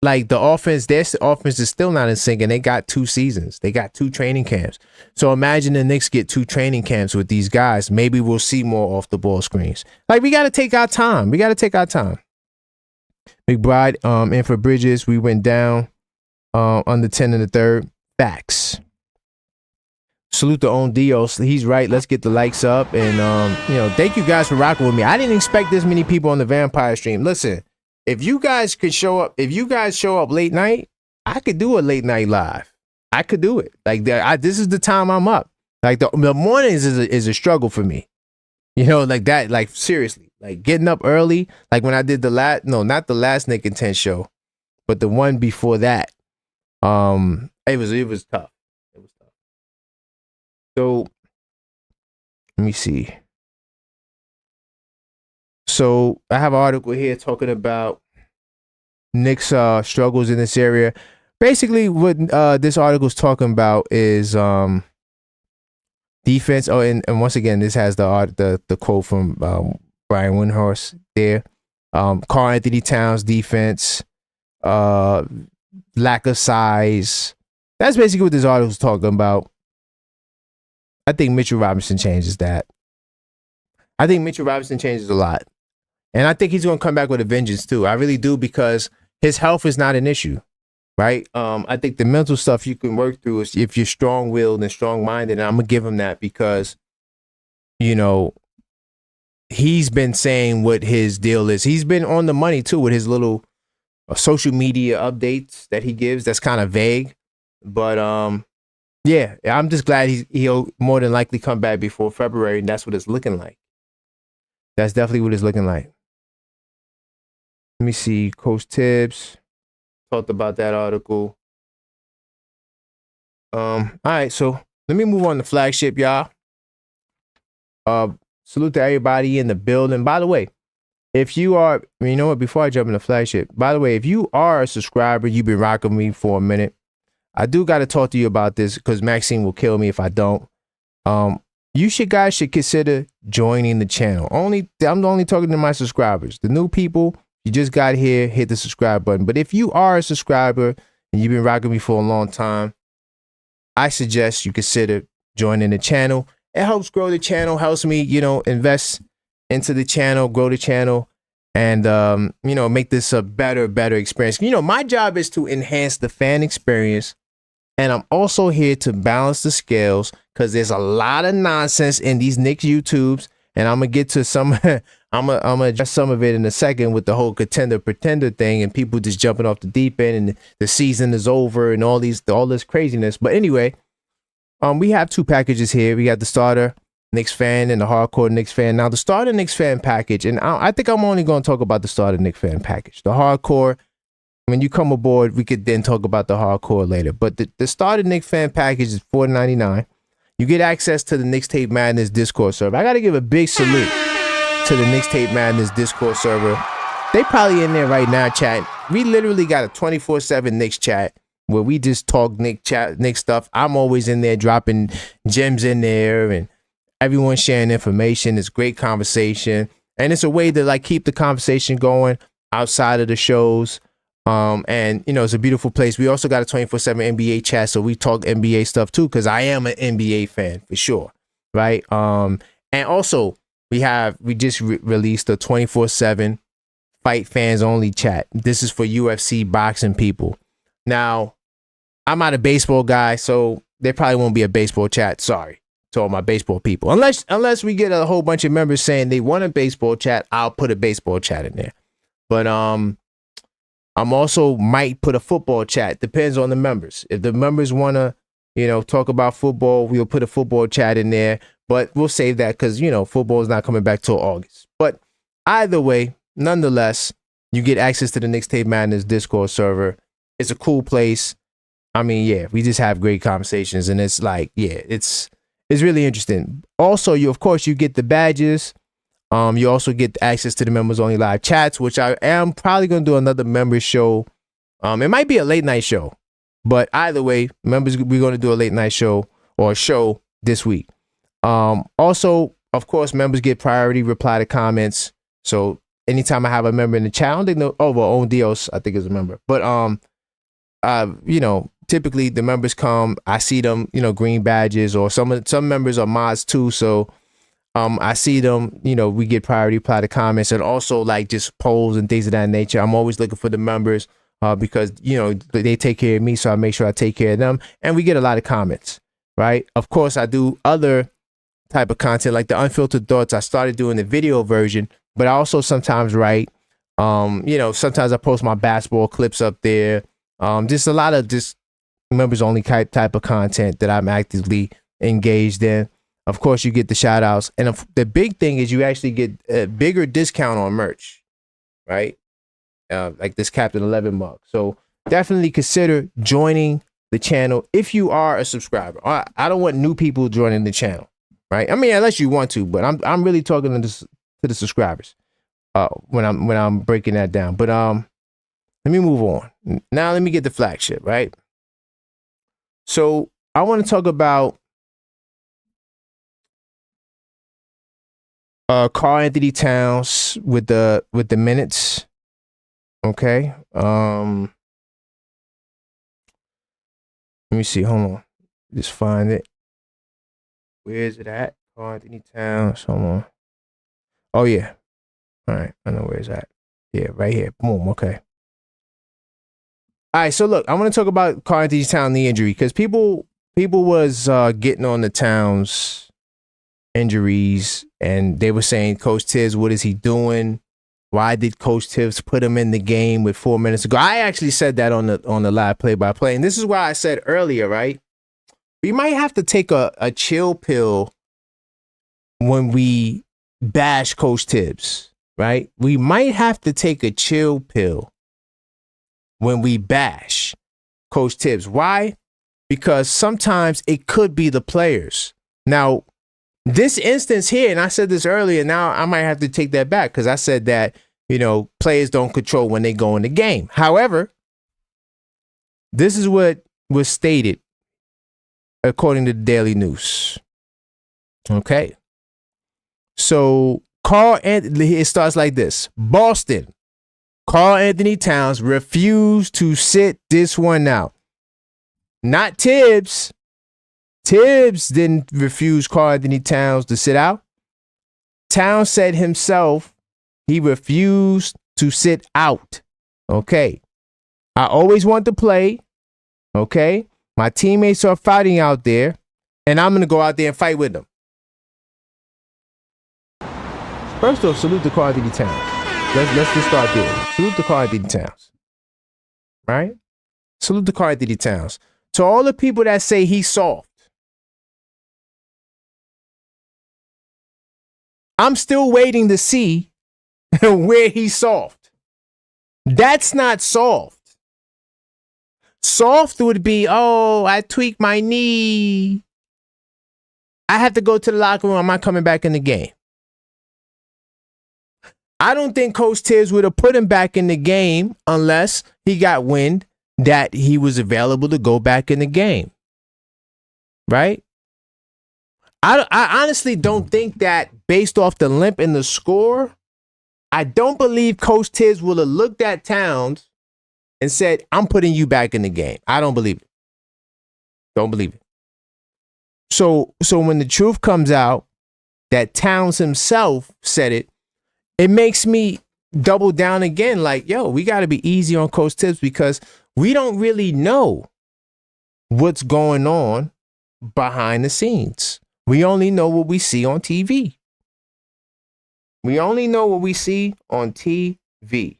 Like, the offense, their offense is still not in sync, and they got 2 seasons. They got 2 training camps. So imagine the Knicks get 2 training camps with these guys. Maybe we'll see more off the ball screens. Like, we got to take our time. McBride, in for Bridges. We went down under 10 in the third. Facts. Salute to Own Dios. He's right. Let's get the likes up. And, thank you guys for rocking with me. I didn't expect this many people on the Vampire stream. Listen. If you guys show up late night, I could do a late night live. I could do it. Like, this is the time I'm up. Like, the mornings is a struggle for me. Like that. Like, seriously, like getting up early. Like when I did not the last Nick and 10 show, but the one before that. It was tough. It was tough. So let me see. So I have an article here talking about Knicks struggles in this area. Basically, what this article is talking about is defense. Oh, and once again, this has the quote from Brian Windhorst there. Karl-Anthony Towns defense, lack of size. That's basically what this article is talking about. I think Mitchell Robinson changes that. I think Mitchell Robinson changes a lot. And I think he's going to come back with a vengeance too. I really do, because his health is not an issue, right? I think the mental stuff you can work through is if you're strong-willed and strong-minded. And I'm going to give him that because, he's been saying what his deal is. He's been on the money too with his little social media updates that he gives. That's kind of vague. But yeah, I'm just glad he'll more than likely come back before February. And that's what it's looking like. That's definitely what it's looking like. Let me see. Coach Tibbs talked about that article. All right, so let me move on to Flagship, y'all. Salute to everybody in the building. By the way, if you are, you know what, before I jump into Flagship, by the way, if you are a subscriber, you've been rocking me for a minute, I do got to talk to you about this because Maxine will kill me if I don't. You guys should consider joining the channel. I'm only talking to my subscribers. The new people, you just got here, hit the subscribe button. But if you are a subscriber and you've been rocking me for a long time, I suggest you consider joining the channel. It helps grow the channel, helps me, invest into the channel, grow the channel, and, make this a better experience. My job is to enhance the fan experience. And I'm also here to balance the scales because there's a lot of nonsense in these Knicks YouTubes. And I'm going to get to some, I'm going to address some of it in a second with the whole contender pretender thing and people just jumping off the deep end and the season is over and all this craziness. But anyway, we have two packages here. We got the starter Knicks fan and the hardcore Knicks fan. Now the starter Knicks fan package, and I think I'm only going to talk about the starter Knicks fan package. The hardcore, when you come aboard, we could then talk about the hardcore later. But the starter Knicks fan package is $4.99. You get access to the Knicks Tape Madness Discord server. I got to give a big salute to the Knicks Tape Madness Discord server. They probably in there right now chatting. We literally got a 24/7 Knicks chat where we just talk Knicks stuff. I'm always in there dropping gems in there and everyone sharing information. It's great conversation. And it's a way to keep the conversation going outside of the shows. And it's a beautiful place. We also got a 24/7 NBA chat, so we talk NBA stuff too, because I am an NBA fan for sure, right? And also we just released a 24/7 Fight Fans Only chat. This is for UFC boxing people. Now, I'm not a baseball guy, so there probably won't be a baseball chat. Sorry to all my baseball people. Unless we get a whole bunch of members saying they want a baseball chat, I'll put a baseball chat in there. But I'm also might put a football chat. Depends on the members. If the members want to, talk about football, we'll put a football chat in there. But we'll save that because, football is not coming back till August. But either way, nonetheless, you get access to the Knicks Tape Madness Discord server. It's a cool place. I mean, yeah, we just have great conversations. And it's it's really interesting. Also, you get the badges. You also get access to the members only live chats, which I am probably going to do another members show. It might be a late night show, but either way, members, we're going to do a late night show or a show this week. Also, of course, members get priority reply to comments. So anytime I have a member in the chat, I don't think Owen Dios, I think is a member, but typically the members come, I see them, green badges, or some members are mods too. So I see them, we get priority reply to comments, and also just polls and things of that nature. I'm always looking for the members because, they take care of me. So I make sure I take care of them, and we get a lot of comments, right? Of course, I do other type of content like the Unfiltered Thoughts. I started doing the video version, but I also sometimes write, sometimes I post my basketball clips up there. Just a lot of just members only type of content that I'm actively engaged in. Of course, you get the shout outs. And the big thing is you actually get a bigger discount on merch, right? Like this Captain 11 mug. So definitely consider joining the channel if you are a subscriber. I don't want new people joining the channel, right? I mean, unless you want to, but I'm really talking to the subscribers when I'm breaking that down. But let me move on. Now let me get the flagship, right? So I want to talk about Karl-Anthony Towns with the minutes. Okay. Let me see. Hold on. Just find it. Where is it at? Karl-Anthony Towns. Hold on. Oh yeah. All right. I know where it's at. Yeah, right here. Boom. Okay. All right. So look, I want to talk about Karl-Anthony Towns knee injury because people was getting on the Towns injuries, and they were saying, Coach Tibbs, what is he doing? Why did Coach Tibbs put him in the game with 4 minutes to go? I actually said that on the live play-by-play, and this is why I said earlier, right? We might have to take a chill pill when we bash Coach Tibbs, right? We might have to take a chill pill when we bash Coach Tibbs. Why? Because sometimes it could be the players. Now, this instance here, and I said this earlier, now I might have to take that back because I said that players don't control when they go in the game. However, this is what was stated according to the Daily News. Okay. So it starts like this. Boston, Karl-Anthony Towns refused to sit this one out. Not Tibbs. Tibbs didn't refuse Karl-Anthony Towns to sit out. Towns said himself he refused to sit out. Okay. I always want to play. Okay. My teammates are fighting out there, and I'm going to go out there and fight with them. First off, salute to Karl-Anthony Towns. Let's just start there. Salute to Karl-Anthony Towns. Right? Salute to Karl-Anthony Towns. To all the people that say he's soft, I'm still waiting to see where he's soft. That's not soft. Soft would be, I tweaked my knee. I have to go to the locker room. I'm not coming back in the game. I don't think Coach Tibbs would have put him back in the game unless he got wind that he was available to go back in the game. Right? I honestly don't think that based off the limp in the score, I don't believe Coach Tibbs would have looked at Towns and said, I'm putting you back in the game. I don't believe it. Don't believe it. So when the truth comes out that Towns himself said it, it makes me double down again. Like, we got to be easy on Coach Tibbs because we don't really know what's going on behind the scenes. We only know what we see on TV. We only know what we see on TV.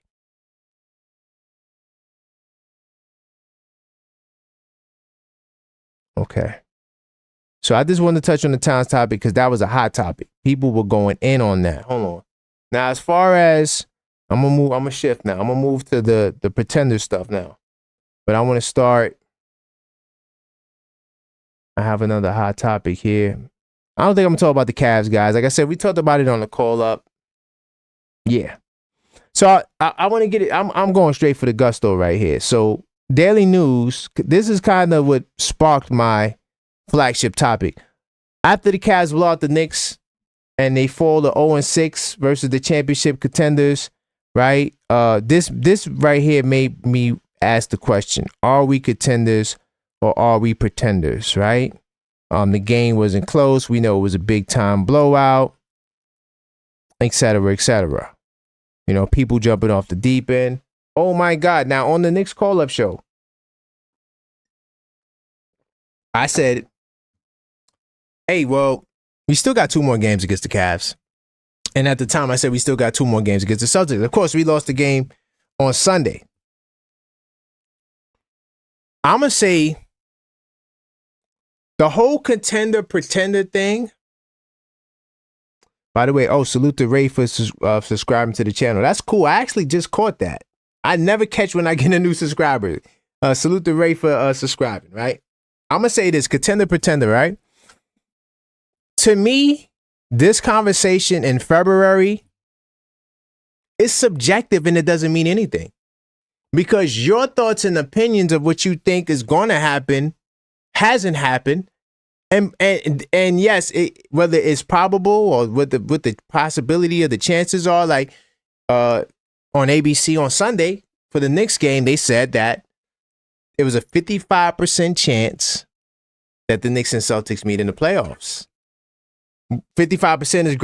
Okay. So I just wanted to touch on the Towns topic because that was a hot topic. People were going in on that. Hold on. Now, as far as I'm gonna shift now. I'm gonna move to the pretender stuff now. But I want to start. I have another hot topic here. I don't think I'm gonna talk about the Cavs, guys. Like I said, we talked about it on the call up. Yeah. So I want to get it. I'm going straight for the gusto right here. So Daily News. This is kind of what sparked my flagship topic. After the Cavs blow out the Knicks and they fall to 0-6 versus the championship contenders, right? This right here made me ask the question: are we contenders or are we pretenders? Right? The game wasn't close. We know it was a big time blowout, et cetera, et cetera. People jumping off the deep end. Oh my God. Now on the Knicks call-up show, I said, hey, well, we still got 2 more games against the Cavs. And at the time I said we still got 2 more games against the Celtics. Of course, we lost the game on Sunday. I'm going to say the whole contender-pretender thing. By the way, salute to Ray for subscribing to the channel. That's cool. I actually just caught that. I never catch when I get a new subscriber. Salute to Ray for subscribing, right? I'm going to say this, contender-pretender, right? To me, this conversation in February is subjective and it doesn't mean anything. Because your thoughts and opinions of what you think is going to happen hasn't happened. And yes, whether it's probable or what the possibility or the chances are, like on ABC on Sunday for the Knicks game, they said that it was a 55% chance that the Knicks and Celtics meet in the playoffs. 55% is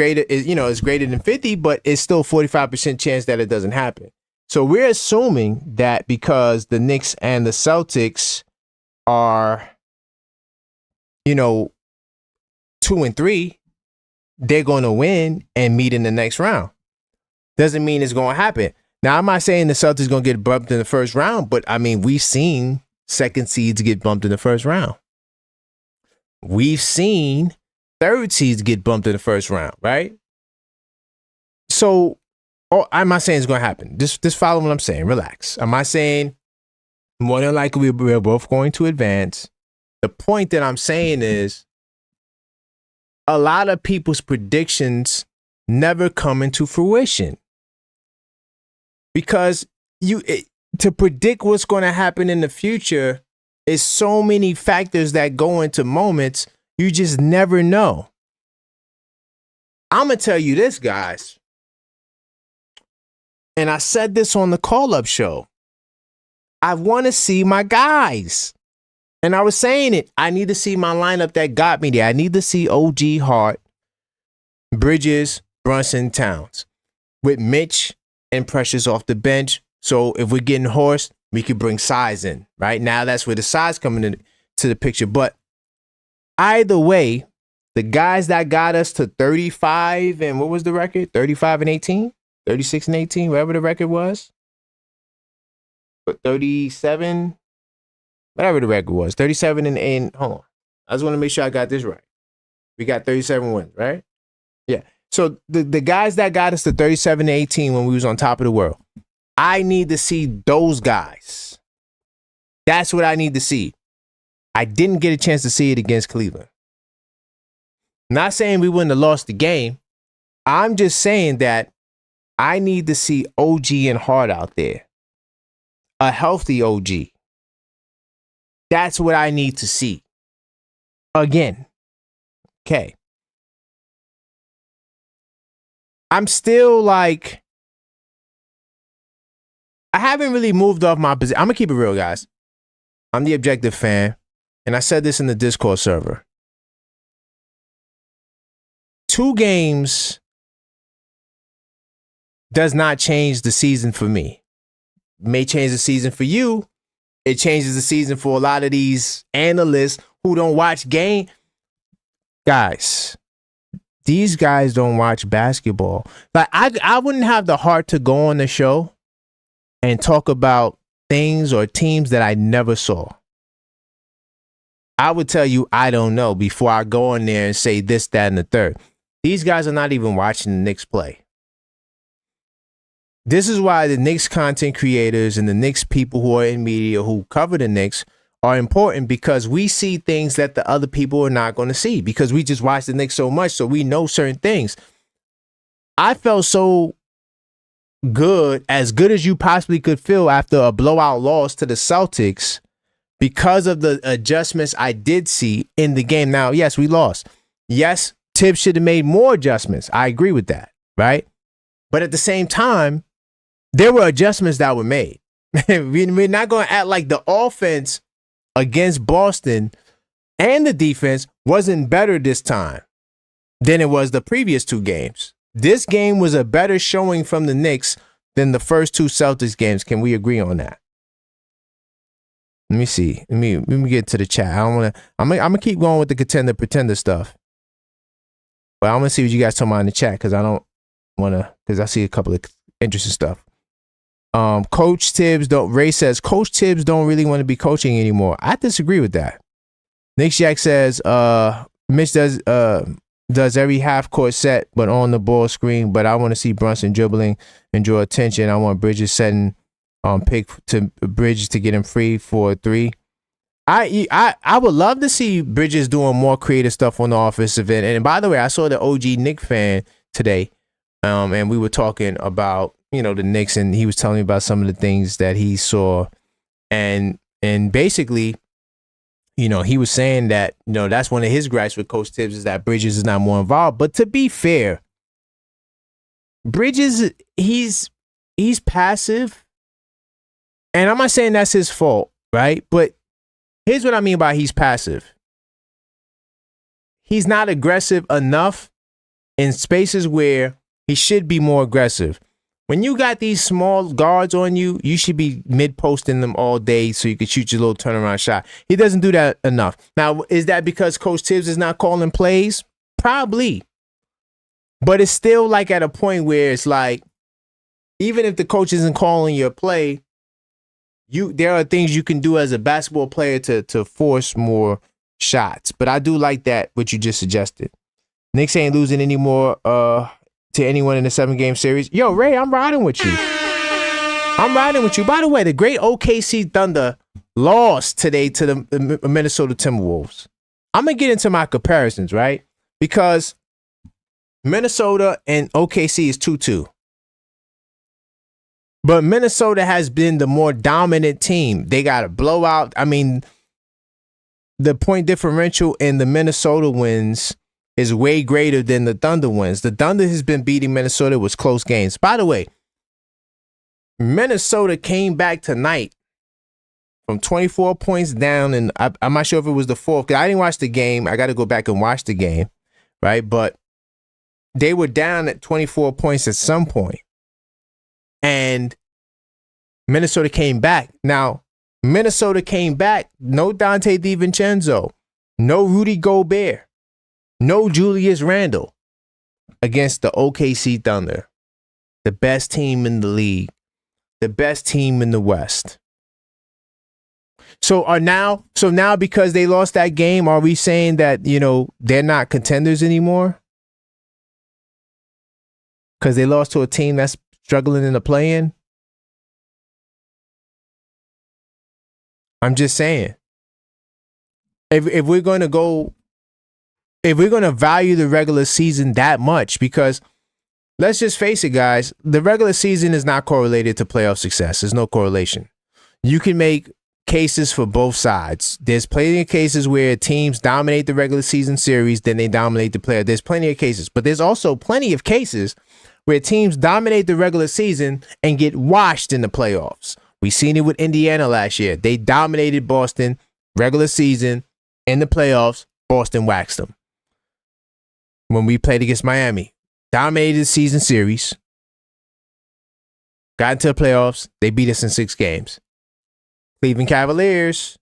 greater than 50, but it's still 45% chance that it doesn't happen. So we're assuming that because the Knicks and the Celtics are 2 and 3, they're going to win and meet in the next round. Doesn't mean it's going to happen. Now, I'm not saying the Celtics going to get bumped in the first round, but I mean, we've seen second seeds get bumped in the first round. We've seen third seeds get bumped in the first round, right? So, I'm not saying it's going to happen. Just follow what I'm saying. Relax. I'm not saying more than likely we're both going to advance. The point that I'm saying is a lot of people's predictions never come into fruition. because to predict what's going to happen in the future is so many factors that go into moments. You just never know. I'm going to tell you this, guys. And I said this on the call-up show. I want to see my guys. And I was saying it. I need to see my lineup that got me there. I need to see OG Hart, Bridges, Brunson, Towns, with Mitch and Precious off the bench. So if we're getting hoarse, we could bring size in. Right now, that's where the size coming into the picture. But either way, the guys that got us to 35 and what was the record? 35 and 18, 36 and 18, whatever the record was. But 37, whatever the record was, 37 and hold on. I just want to make sure I got this right. We got 37 wins, right? Yeah. So the guys that got us to 37 and 18 when we was on top of the world, I need to see those guys. That's what I need to see. I didn't get a chance to see it against Cleveland. Not saying we wouldn't have lost the game. I'm just saying that I need to see OG and Hart out there. A healthy OG. That's what I need to see. Again. Okay. I'm still like, I haven't really moved off my position. I'm going to keep it real, guys. I'm the objective fan. And I said this in the Discord server. 2 games does not change the season for me. May change the season for you. It changes the season for a lot of these analysts who don't watch game. Guys, these guys don't watch basketball. Like I wouldn't have the heart to go on the show and talk about things or teams that I never saw. I would tell you I don't know before I go on there and say this, that, and the third. These guys are not even watching the Knicks play. This is why the Knicks content creators and the Knicks people who are in media who cover the Knicks are important, because we see things that the other people are not going to see because we just watch the Knicks so much, so we know certain things. I felt so good as you possibly could feel after a blowout loss to the Celtics because of the adjustments I did see in the game. Now, yes, we lost. Yes, Tibbs should have made more adjustments. I agree with that, right? But at the same time, there were adjustments that were made. We're not going to act like the offense against Boston and the defense wasn't better this time than it was the previous 2 games. This game was a better showing from the Knicks than the first 2 Celtics games. Can we agree on that? Let me see. Let me get to the chat. I'm gonna keep going with the contender pretender stuff. But I'm gonna see what you guys talking about in the chat, because I see a couple of interesting stuff. Coach Tibbs Ray says Coach Tibbs don't really want to be coaching anymore. I disagree with that. Nick Jack says Mitch does every half court set but on the ball screen, but I want to see Brunson dribbling and draw attention. I want Bridges setting pick to Bridges to get him free for a 3. I would love to see Bridges doing more creative stuff on the offensive end. And by the way, I saw the OG Knick fan today, and we were talking about, the Knicks, and he was telling me about some of the things that he saw, and basically, he was saying that, that's one of his gripes with Coach Tibbs is that Bridges is not more involved. But to be fair, Bridges, he's passive, and I'm not saying that's his fault, right? But here's what I mean by he's passive. He's not aggressive enough in spaces where he should be more aggressive. When you got these small guards on you, you should be mid-posting them all day so you can shoot your little turnaround shot. He doesn't do that enough. Now, is that because Coach Tibbs is not calling plays? Probably. But it's still like at a point where it's like, even if the coach isn't calling your play, there are things you can do as a basketball player to force more shots. But I do like that, what you just suggested. Knicks ain't losing anymore to anyone in the 7-game series. Yo, Ray, I'm riding with you. By the way, the great OKC Thunder lost today to the Minnesota Timberwolves. I'm going to get into my comparisons, right? Because Minnesota and OKC is 2-2. But Minnesota has been the more dominant team. They got a blowout. I mean, the point differential in the Minnesota wins is way greater than the Thunder wins. The Thunder has been beating Minnesota with close games. By the way, Minnesota came back tonight from 24 points down, and I'm not sure if it was the fourth, because I didn't watch the game. I got to go back and watch the game, right? But they were down at 24 points at some point, and Minnesota came back. Now, Minnesota came back, no Dante DiVincenzo, no Rudy Gobert, no Julius Randle against the OKC Thunder, the best team in the league, the best team in the West. So now because they lost that game, are we saying that, they're not contenders anymore? Because they lost to a team that's struggling in the play-in? I'm just saying. If we're going to value the regular season that much, because let's just face it, guys, the regular season is not correlated to playoff success. There's no correlation. You can make cases for both sides. There's plenty of cases where teams dominate the regular season series, then they dominate the playoff. There's plenty of cases, but there's also plenty of cases where teams dominate the regular season and get washed in the playoffs. We seen it with Indiana last year. They dominated Boston regular season. In the playoffs, Boston waxed them. When we played against Miami, dominated the season series, got into the playoffs, they beat us in 6 games. Cleveland Cavaliers,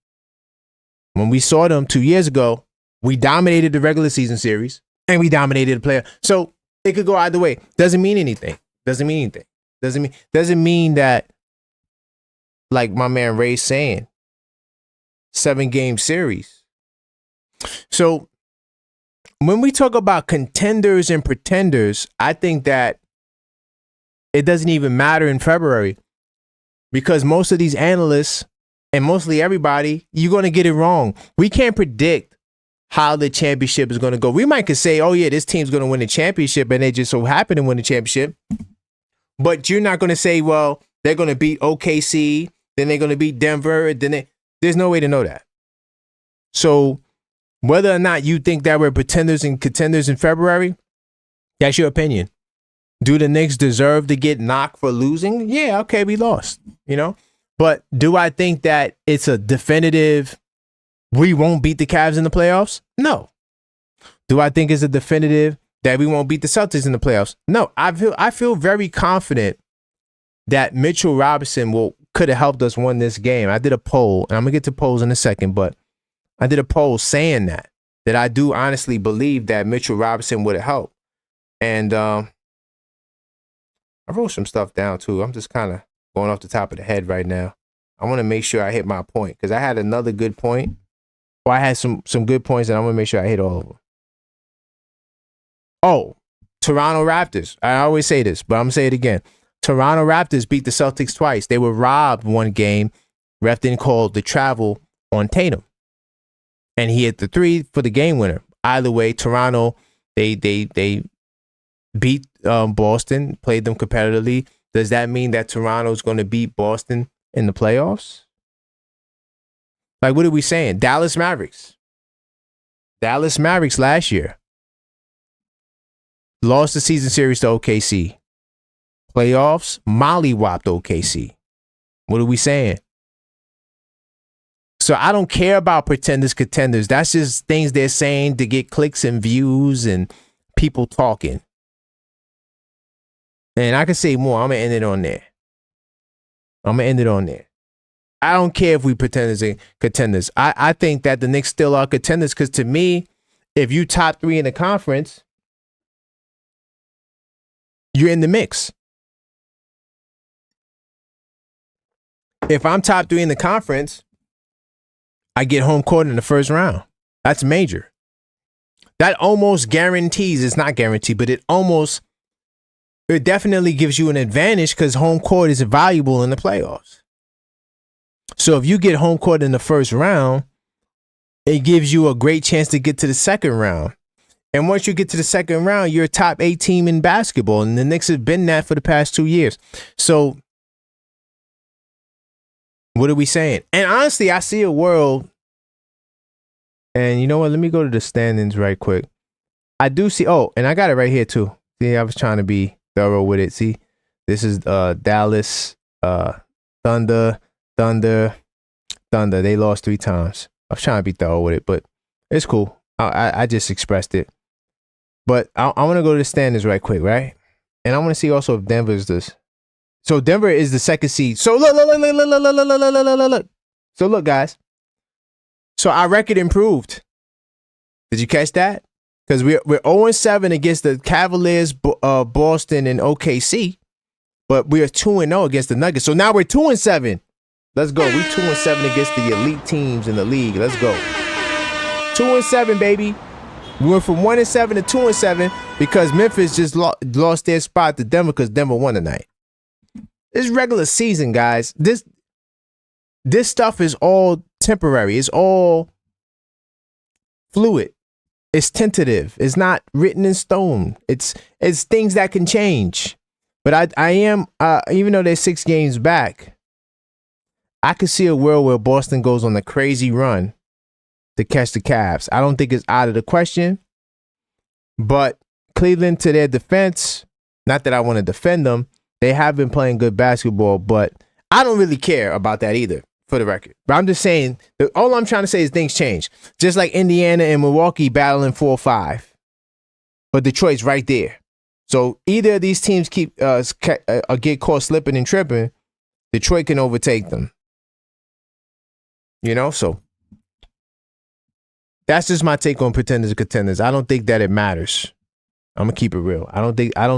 when we saw them 2 years ago, we dominated the regular season series and we dominated the playoff. So it could go either way. Doesn't mean anything. Doesn't mean that, like my man Ray's saying, 7-game series. So when we talk about contenders and pretenders, I think that it doesn't even matter in February, because most of these analysts and mostly everybody, you're going to get it wrong. We can't predict how the championship is going to go. We might could say, oh yeah, this team's going to win the championship, and they just so happen to win the championship. But you're not going to say, well, they're going to beat OKC, then they're going to beat Denver, there's no way to know that. So whether or not you think that we're pretenders and contenders in February, that's your opinion. Do the Knicks deserve to get knocked for losing? Yeah, okay, we lost, But do I think that it's a definitive, we won't beat the Cavs in the playoffs? No. Do I think it's a definitive that we won't beat the Celtics in the playoffs? No. I feel very confident that Mitchell Robinson could have helped us win this game. I did a poll, and I'm going to get to polls in a second, but I did a poll saying that I do honestly believe that Mitchell Robinson would have helped. And I wrote some stuff down too. I'm just kind of going off the top of the head right now. I want to make sure I hit my point, because I had another good point. Well, I had some good points, and I want to make sure I hit all of them. Oh, Toronto Raptors. I always say this, but I'm going to say it again. Toronto Raptors beat the Celtics twice. They were robbed one game. Ref didn't call the travel on Tatum, and he hit the 3 for the game winner. Either way, Toronto, they beat Boston, played them competitively. Does that mean that Toronto's going to beat Boston in the playoffs? Like, what are we saying? Dallas Mavericks last year lost the season series to OKC. Playoffs, mollywopped OKC. What are we saying? So I don't care about pretenders, contenders. That's just things they're saying to get clicks and views and people talking. And I can say more. I'm going to end it on there. I don't care if we pretenders and contenders. I think that the Knicks still are contenders, because to me, if you top 3 in the conference, you're in the mix. If I'm top 3 in the conference, I get home court in the first round. That's major. That almost guarantees, it's not guaranteed, but it definitely gives you an advantage, because home court is valuable in the playoffs. So if you get home court in the first round, it gives you a great chance to get to the second round. And once you get to the second round, you're a top 8 team in basketball. And the Knicks have been that for the past 2 years. So What are we saying? And honestly, I see a world. And you know what? Let me go to the standings right quick. I do see. Oh, and I got it right here too. See, I was trying to be thorough with it. See, this is Dallas, Thunder. They lost 3 times. I was trying to be thorough with it, but it's cool. I just expressed it. But I want to go to the standings right quick, right? And I want to see also if Denver's this. So Denver is the second seed. So look. So look, guys. So our record improved. Did you catch that? Because we're 0-7 against the Cavaliers, Boston, and OKC, but we are 2-0 against the Nuggets. So now we're 2-7. Let's go. We're 2-7 against the elite teams in the league. Let's go. 2-7, baby. We went from 1-7 to 2-7 because Memphis just lost their spot to Denver because Denver won tonight. It's regular season, guys. This stuff is all temporary. It's all fluid. It's tentative. It's not written in stone. It's things that can change. But I am even though they're 6 games back, I could see a world where Boston goes on a crazy run to catch the Cavs. I don't think it's out of the question. But Cleveland, to their defense, not that I want to defend them, they have been playing good basketball, but I don't really care about that either, for the record. But I'm just saying, all I'm trying to say is things change. Just like Indiana and Milwaukee battling 4-5. But Detroit's right there. So either of these teams get caught slipping and tripping, Detroit can overtake them. You know, so that's just my take on pretenders and contenders. I don't think that it matters. I'm gonna keep it real. I don't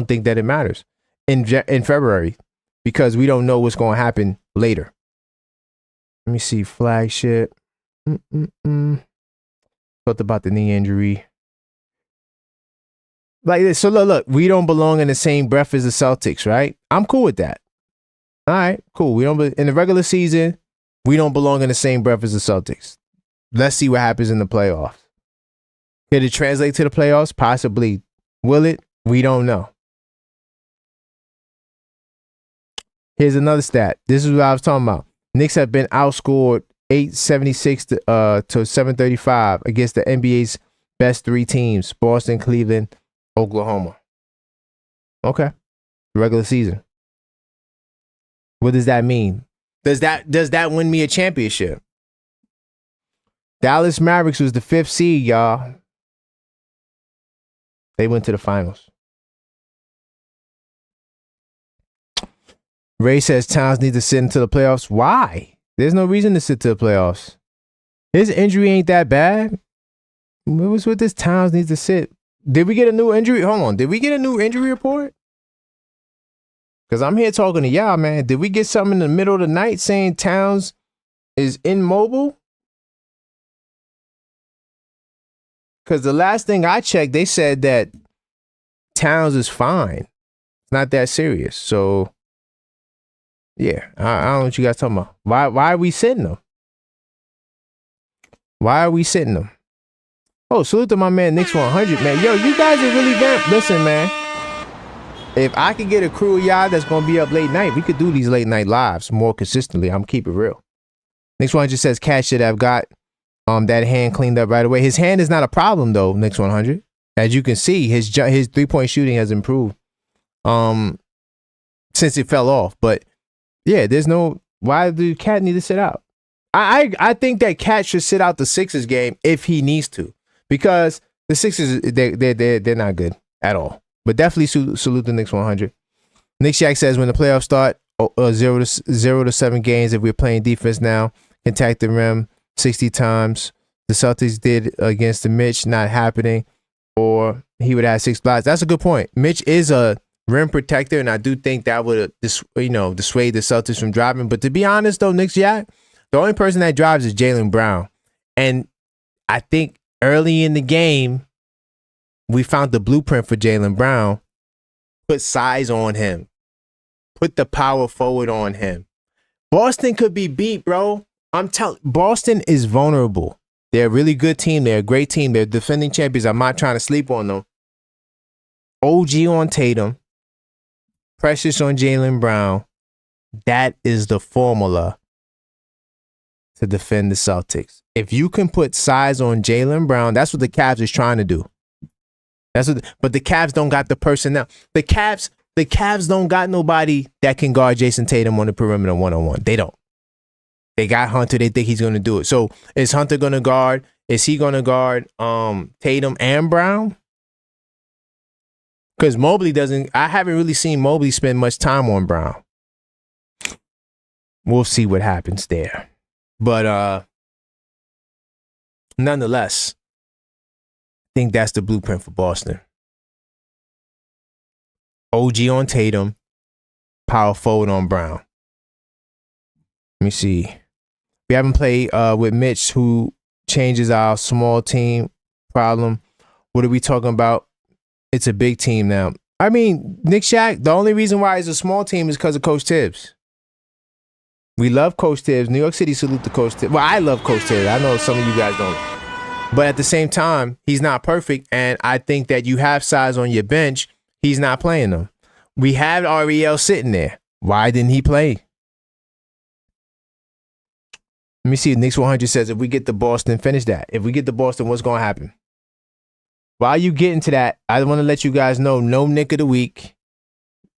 think that it matters in February because we don't know what's going to happen later. Let me see. Flagship. Thought about the knee injury. Like this. So look, we don't belong in the same breath as the Celtics, right? I'm cool with that. All right, cool. We don't in the regular season. We don't belong in the same breath as the Celtics. Let's see what happens in the playoffs. Could it translate to the playoffs? Possibly. Will it? We don't know. Here's another stat. This is what I was talking about. Knicks have been outscored 876 to 735 against the NBA's best 3 teams: Boston, Cleveland, Oklahoma. Okay. Regular season. What does that mean? Does that win me a championship? Dallas Mavericks was the 5th seed, y'all. They went to the finals. Ray says Towns needs to sit into the playoffs. Why? There's no reason to sit to the playoffs. His injury ain't that bad. What was with this Towns needs to sit? Did we get a new injury? Hold on. Did we get a new injury report? Because I'm here talking to y'all, man. Did we get something in the middle of the night saying Towns is immobile? Because the last thing I checked, they said that Towns is fine. It's not that serious. So, yeah, I don't know what you guys talking about. Why are we sitting them? Why are we sitting them? Oh, salute to my man Knicks 100, man. Yo, you guys are really vamped. Listen, man. If I could get a crew of y'all that's going to be up late night, we could do these late night lives more consistently. I'm keep it real. Knicks 100 says Cat should have got that hand cleaned up right away. His hand is not a problem, though, Knicks 100. As you can see, his 3-point shooting has improved since it fell off. But, yeah, there's no... Why do Cat need to sit out? I think that Cat should sit out the Sixers game if he needs to. Because the Sixers, they're not good at all. But definitely salute the Knicks 100. Nick Shack says when the playoffs start, 0 to 7 games. If we're playing defense now, attack the rim 60 times. The Celtics did against the Mitch, not happening. Or he would have 6 blocks. That's a good point. Mitch is a rim protector, and I do think that would dissuade the Celtics from driving. But to be honest, though, Nick Shack, the only person that drives is Jaylen Brown. And I think early in the game, we found the blueprint for Jaylen Brown. Put size on him. Put the power forward on him. Boston could be beat, bro. I'm telling Boston is vulnerable. They're a really good team. They're a great team. They're defending champions. I'm not trying to sleep on them. OG on Tatum. Precious on Jaylen Brown. That is the formula to defend the Celtics. If you can put size on Jaylen Brown, that's what the Cavs is trying to do. But the Cavs don't got the personnel. The Cavs don't got nobody that can guard Jason Tatum on the perimeter one-on-one. They don't. They got Hunter. They think he's going to do it. So is Hunter going to guard? Is he going to guard Tatum and Brown? Because Mobley doesn't. I haven't really seen Mobley spend much time on Brown. We'll see what happens there. But nonetheless, I think that's the blueprint for Boston. OG on Tatum, power forward on Brown. Let me see. We haven't played with Mitch, who changes our small team problem. What are we talking about? It's a big team now. I mean, Nick Shack, the only reason why it's a small team is because of Coach Tibbs. We love Coach Tibbs. New York City salute to Coach Tibbs. Well, I love Coach Tibbs. I know some of you guys don't. But at the same time, he's not perfect. And I think that you have size on your bench. He's not playing them. We have REL sitting there. Why didn't he play? Let me see. Knicks 100 says, if we get to Boston, finish that. If we get to Boston, what's going to happen? While you get into that, I want to let you guys know, no Nick of the week.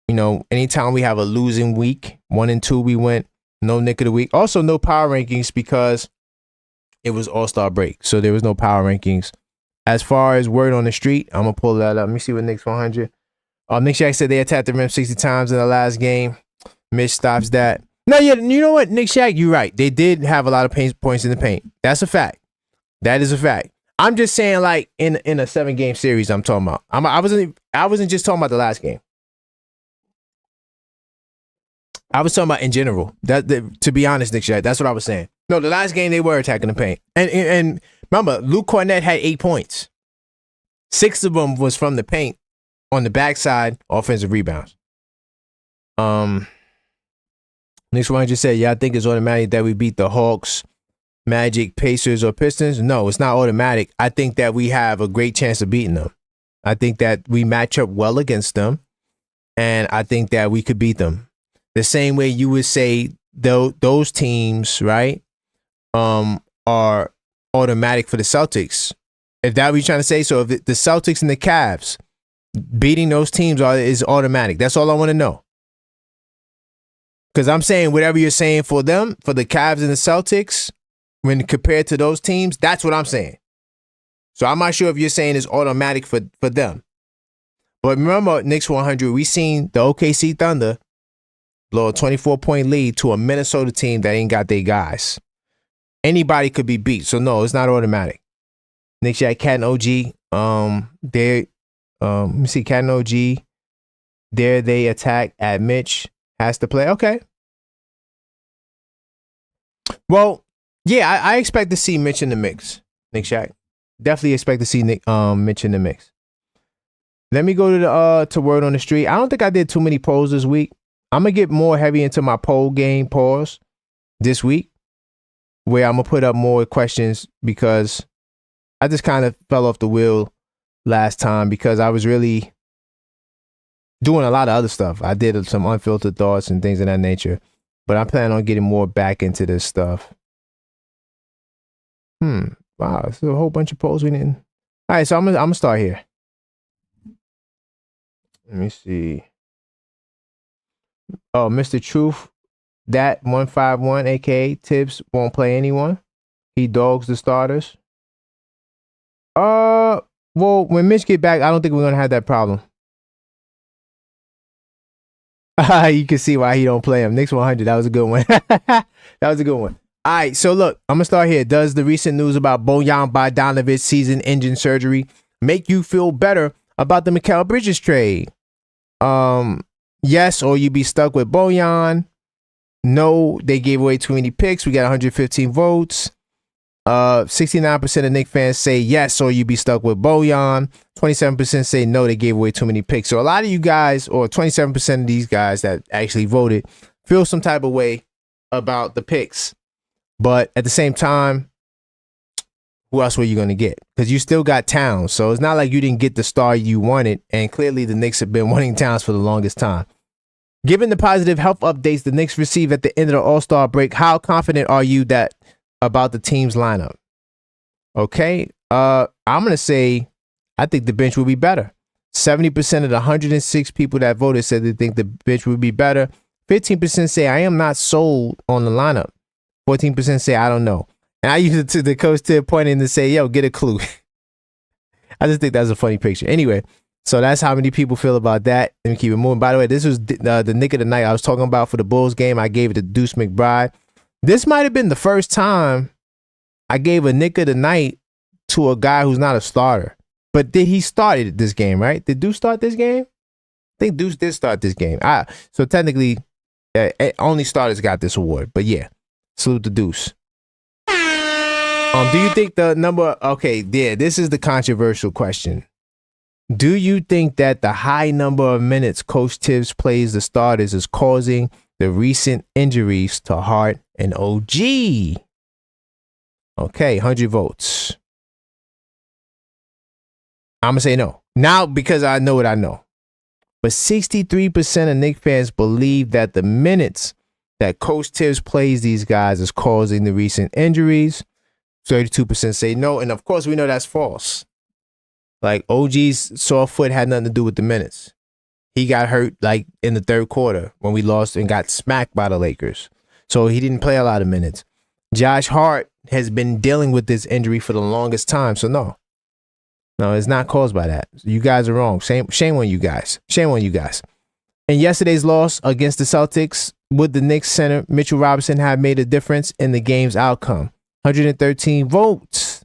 You know, anytime we have a losing week, 1 and 2 we went, no Nick of the week. Also, no power rankings because it was All-Star break. So there was no power rankings. As far as word on the street, I'm going to pull that up. Let me see what Knicks 100. Nick Shack said they attacked the rim 60 times in the last game. Mitch stops that. No, yeah, you know what, Nick Shack, you're right. They did have a lot of points in the paint. That's a fact. That is a fact. I'm just saying, like, in a 7-game series, I'm talking about. I wasn't just talking about the last game. I was talking about in general. To be honest, Nick Shack, that's what I was saying. No, the last game they were attacking the paint. And remember, Luke Cornett had 8 points. 6 of them was from the paint on the backside, offensive rebounds. Next one just said, yeah, I think it's automatic that we beat the Hawks, Magic, Pacers, or Pistons. No, it's not automatic. I think that we have a great chance of beating them. I think that we match up well against them, and I think that we could beat them. The same way you would say those teams, right, are automatic for the Celtics. If that what you're trying to say, so if the Celtics and the Cavs, beating those teams is automatic. That's all I want to know. Because I'm saying whatever you're saying for them, for the Cavs and the Celtics, when compared to those teams, that's what I'm saying. So I'm not sure if you're saying it's automatic for them. But remember, Knicks 100, we seen the OKC Thunder blow a 24-point lead to a Minnesota team that ain't got their guys. Anybody could be beat. So no, it's not automatic. Knicks at Cat and OG. Let me see, Cat and OG. There they attack at Mitch. Has to play. Okay. Well, yeah, I expect to see Mitch in the mix. Nick Shack. Definitely expect to see Mitch in the mix. Let me go to word on the street. I don't think I did too many polls this week. I'm gonna get more heavy into my poll game pause this week, where I'm gonna put up more questions because I just kind of fell off the wheel last time because I was really doing a lot of other stuff. I did some unfiltered thoughts and things of that nature, but I'm planning on getting more back into this stuff. Wow, there's a whole bunch of polls we didn't. All right, so I'm gonna start here. Let me see. Oh, Mr. Truth, that 151, aka Tibbs, won't play anyone. He dogs the starters. Well, when Mitch get back, I don't think we're gonna have that problem. You can see why he don't play him. Knicks 100. That was a good one. That was a good one. All right, so look, I'm gonna start here. Does the recent news about Bojan Bogdanovic season-ending surgery make you feel better about the Mikal Bridges trade? Yes, or you be stuck with Bojan. No, they gave away too many picks. We got 115 votes. 69% of Knicks fans say yes, or you be stuck with Bojan. 27% say no, they gave away too many picks. So a lot of you guys, or 27% of these guys that actually voted, feel some type of way about the picks. But at the same time, who else were you going to get? Because you still got Towns. So it's not like you didn't get the star you wanted. And clearly the Knicks have been wanting Towns for the longest time. Given the positive health updates the Knicks received at the end of the All-Star break, how confident are you that about the team's lineup. Okay. I'm going to say I think the bench will be better. 70% of the 106 people that voted said they think the bench would be better. 15% say I am not sold on the lineup. 14% say I don't know. And I use it to the coach to pointing to say, yo, get a clue. I just think that's a funny picture. Anyway, so that's how many people feel about that. Let me keep it moving. By the way, this was the Nick of the night I was talking about for the Bulls game. I gave it to Deuce McBride. This might have been the first time I gave a Nick of the night to a guy who's not a starter. But did he start this game, right? Did Deuce start this game? I think Deuce did start this game. So technically, only starters got this award. But yeah, salute to Deuce. Do you think the number... Okay, yeah, this is the controversial question. Do you think that the high number of minutes Coach Tibbs plays the starters is causing the recent injuries to Hart and OG? Okay, 100 votes. I'm going to say no. Now, because I know what I know. But 63% of Knicks fans believe that the minutes that Coach Tibbs plays these guys is causing the recent injuries. 32% say no. And of course, we know that's false. Like, OG's sore foot had nothing to do with the minutes. He got hurt like in the third quarter when we lost and got smacked by the Lakers. So he didn't play a lot of minutes. Josh Hart has been dealing with this injury for the longest time. So no. No, it's not caused by that. You guys are wrong. Shame on you guys. Shame on you guys. In yesterday's loss against the Celtics, would the Knicks center Mitchell Robinson have made a difference in the game's outcome? 113 votes.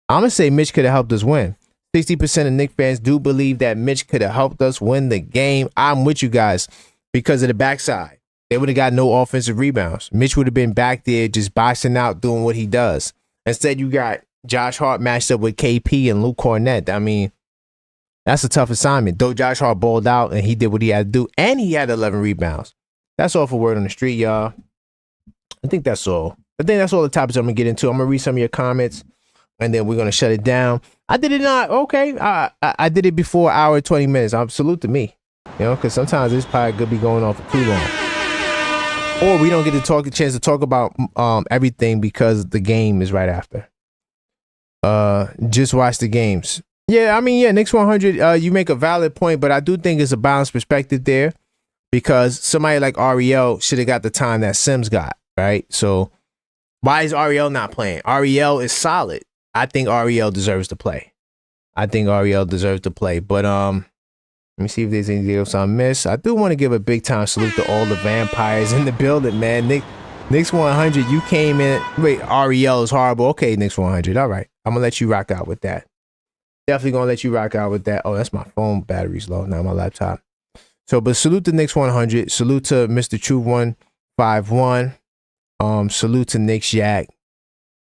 I'm going to say Mitch could have helped us win. 60% of Knicks fans do believe that Mitch could have helped us win the game. I'm with you guys because of the backside. They would have got no offensive rebounds. Mitch would have been back there just boxing out, doing what he does. Instead, you got Josh Hart matched up with KP and Luke Cornett. I mean, that's a tough assignment. Though Josh Hart balled out and he did what he had to do, and he had 11 rebounds. That's all for word on the street, y'all. I think that's all. I think that's all the topics I'm going to get into. I'm going to read some of your comments, and then we're going to shut it down. I did it not. Okay. I did it before hour and 20 minutes. Salute to me. You know, because sometimes this probably could be going on for too long. Or we don't get a chance to talk about everything because the game is right after. Just watch the games. Yeah, I mean, yeah, Knicks 100, you make a valid point, but I do think it's a balanced perspective there because somebody like Ariel should have got the time that Sims got, right? So why is Ariel not playing? Ariel is solid. I think Ariel deserves to play. But let me see if there's anything else I missed. I do want to give a big time salute to all the vampires in the building, man. Knicks 100, you came in. Wait, Ariel is horrible. Okay, Knicks 100. All right. I'm going to let you rock out with that. Definitely going to let you rock out with that. Oh, that's my phone battery's low, not my laptop. So, but salute to Knicks 100. Salute to Mr. True 151. Salute to Knicks Yak.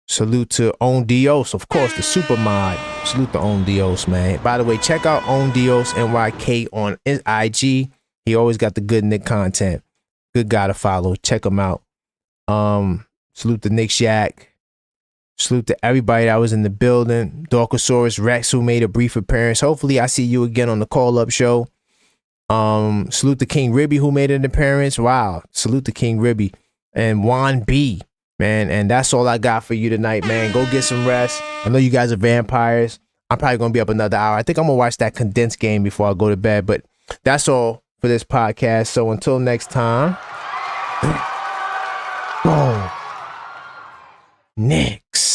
Salute to On Dios, of course, the super mod. Salute to On Dios, man. By the way, check out On Dios NYK on IG. He always got the good Nick content. Good guy to follow. Check him out. Salute to Knicks Yak. Salute to everybody that was in the building. Dorkosaurus Rex, who made a brief appearance. Hopefully, I see you again on the call-up show. Salute to King Ribby, who made an appearance. Wow. Salute to King Ribby. And Juan B. Man, and that's all I got for you tonight, man. Go get some rest. I know you guys are vampires. I'm probably going to be up another hour. I think I'm going to watch that condensed game before I go to bed. But that's all for this podcast. So until next time. Go Knicks.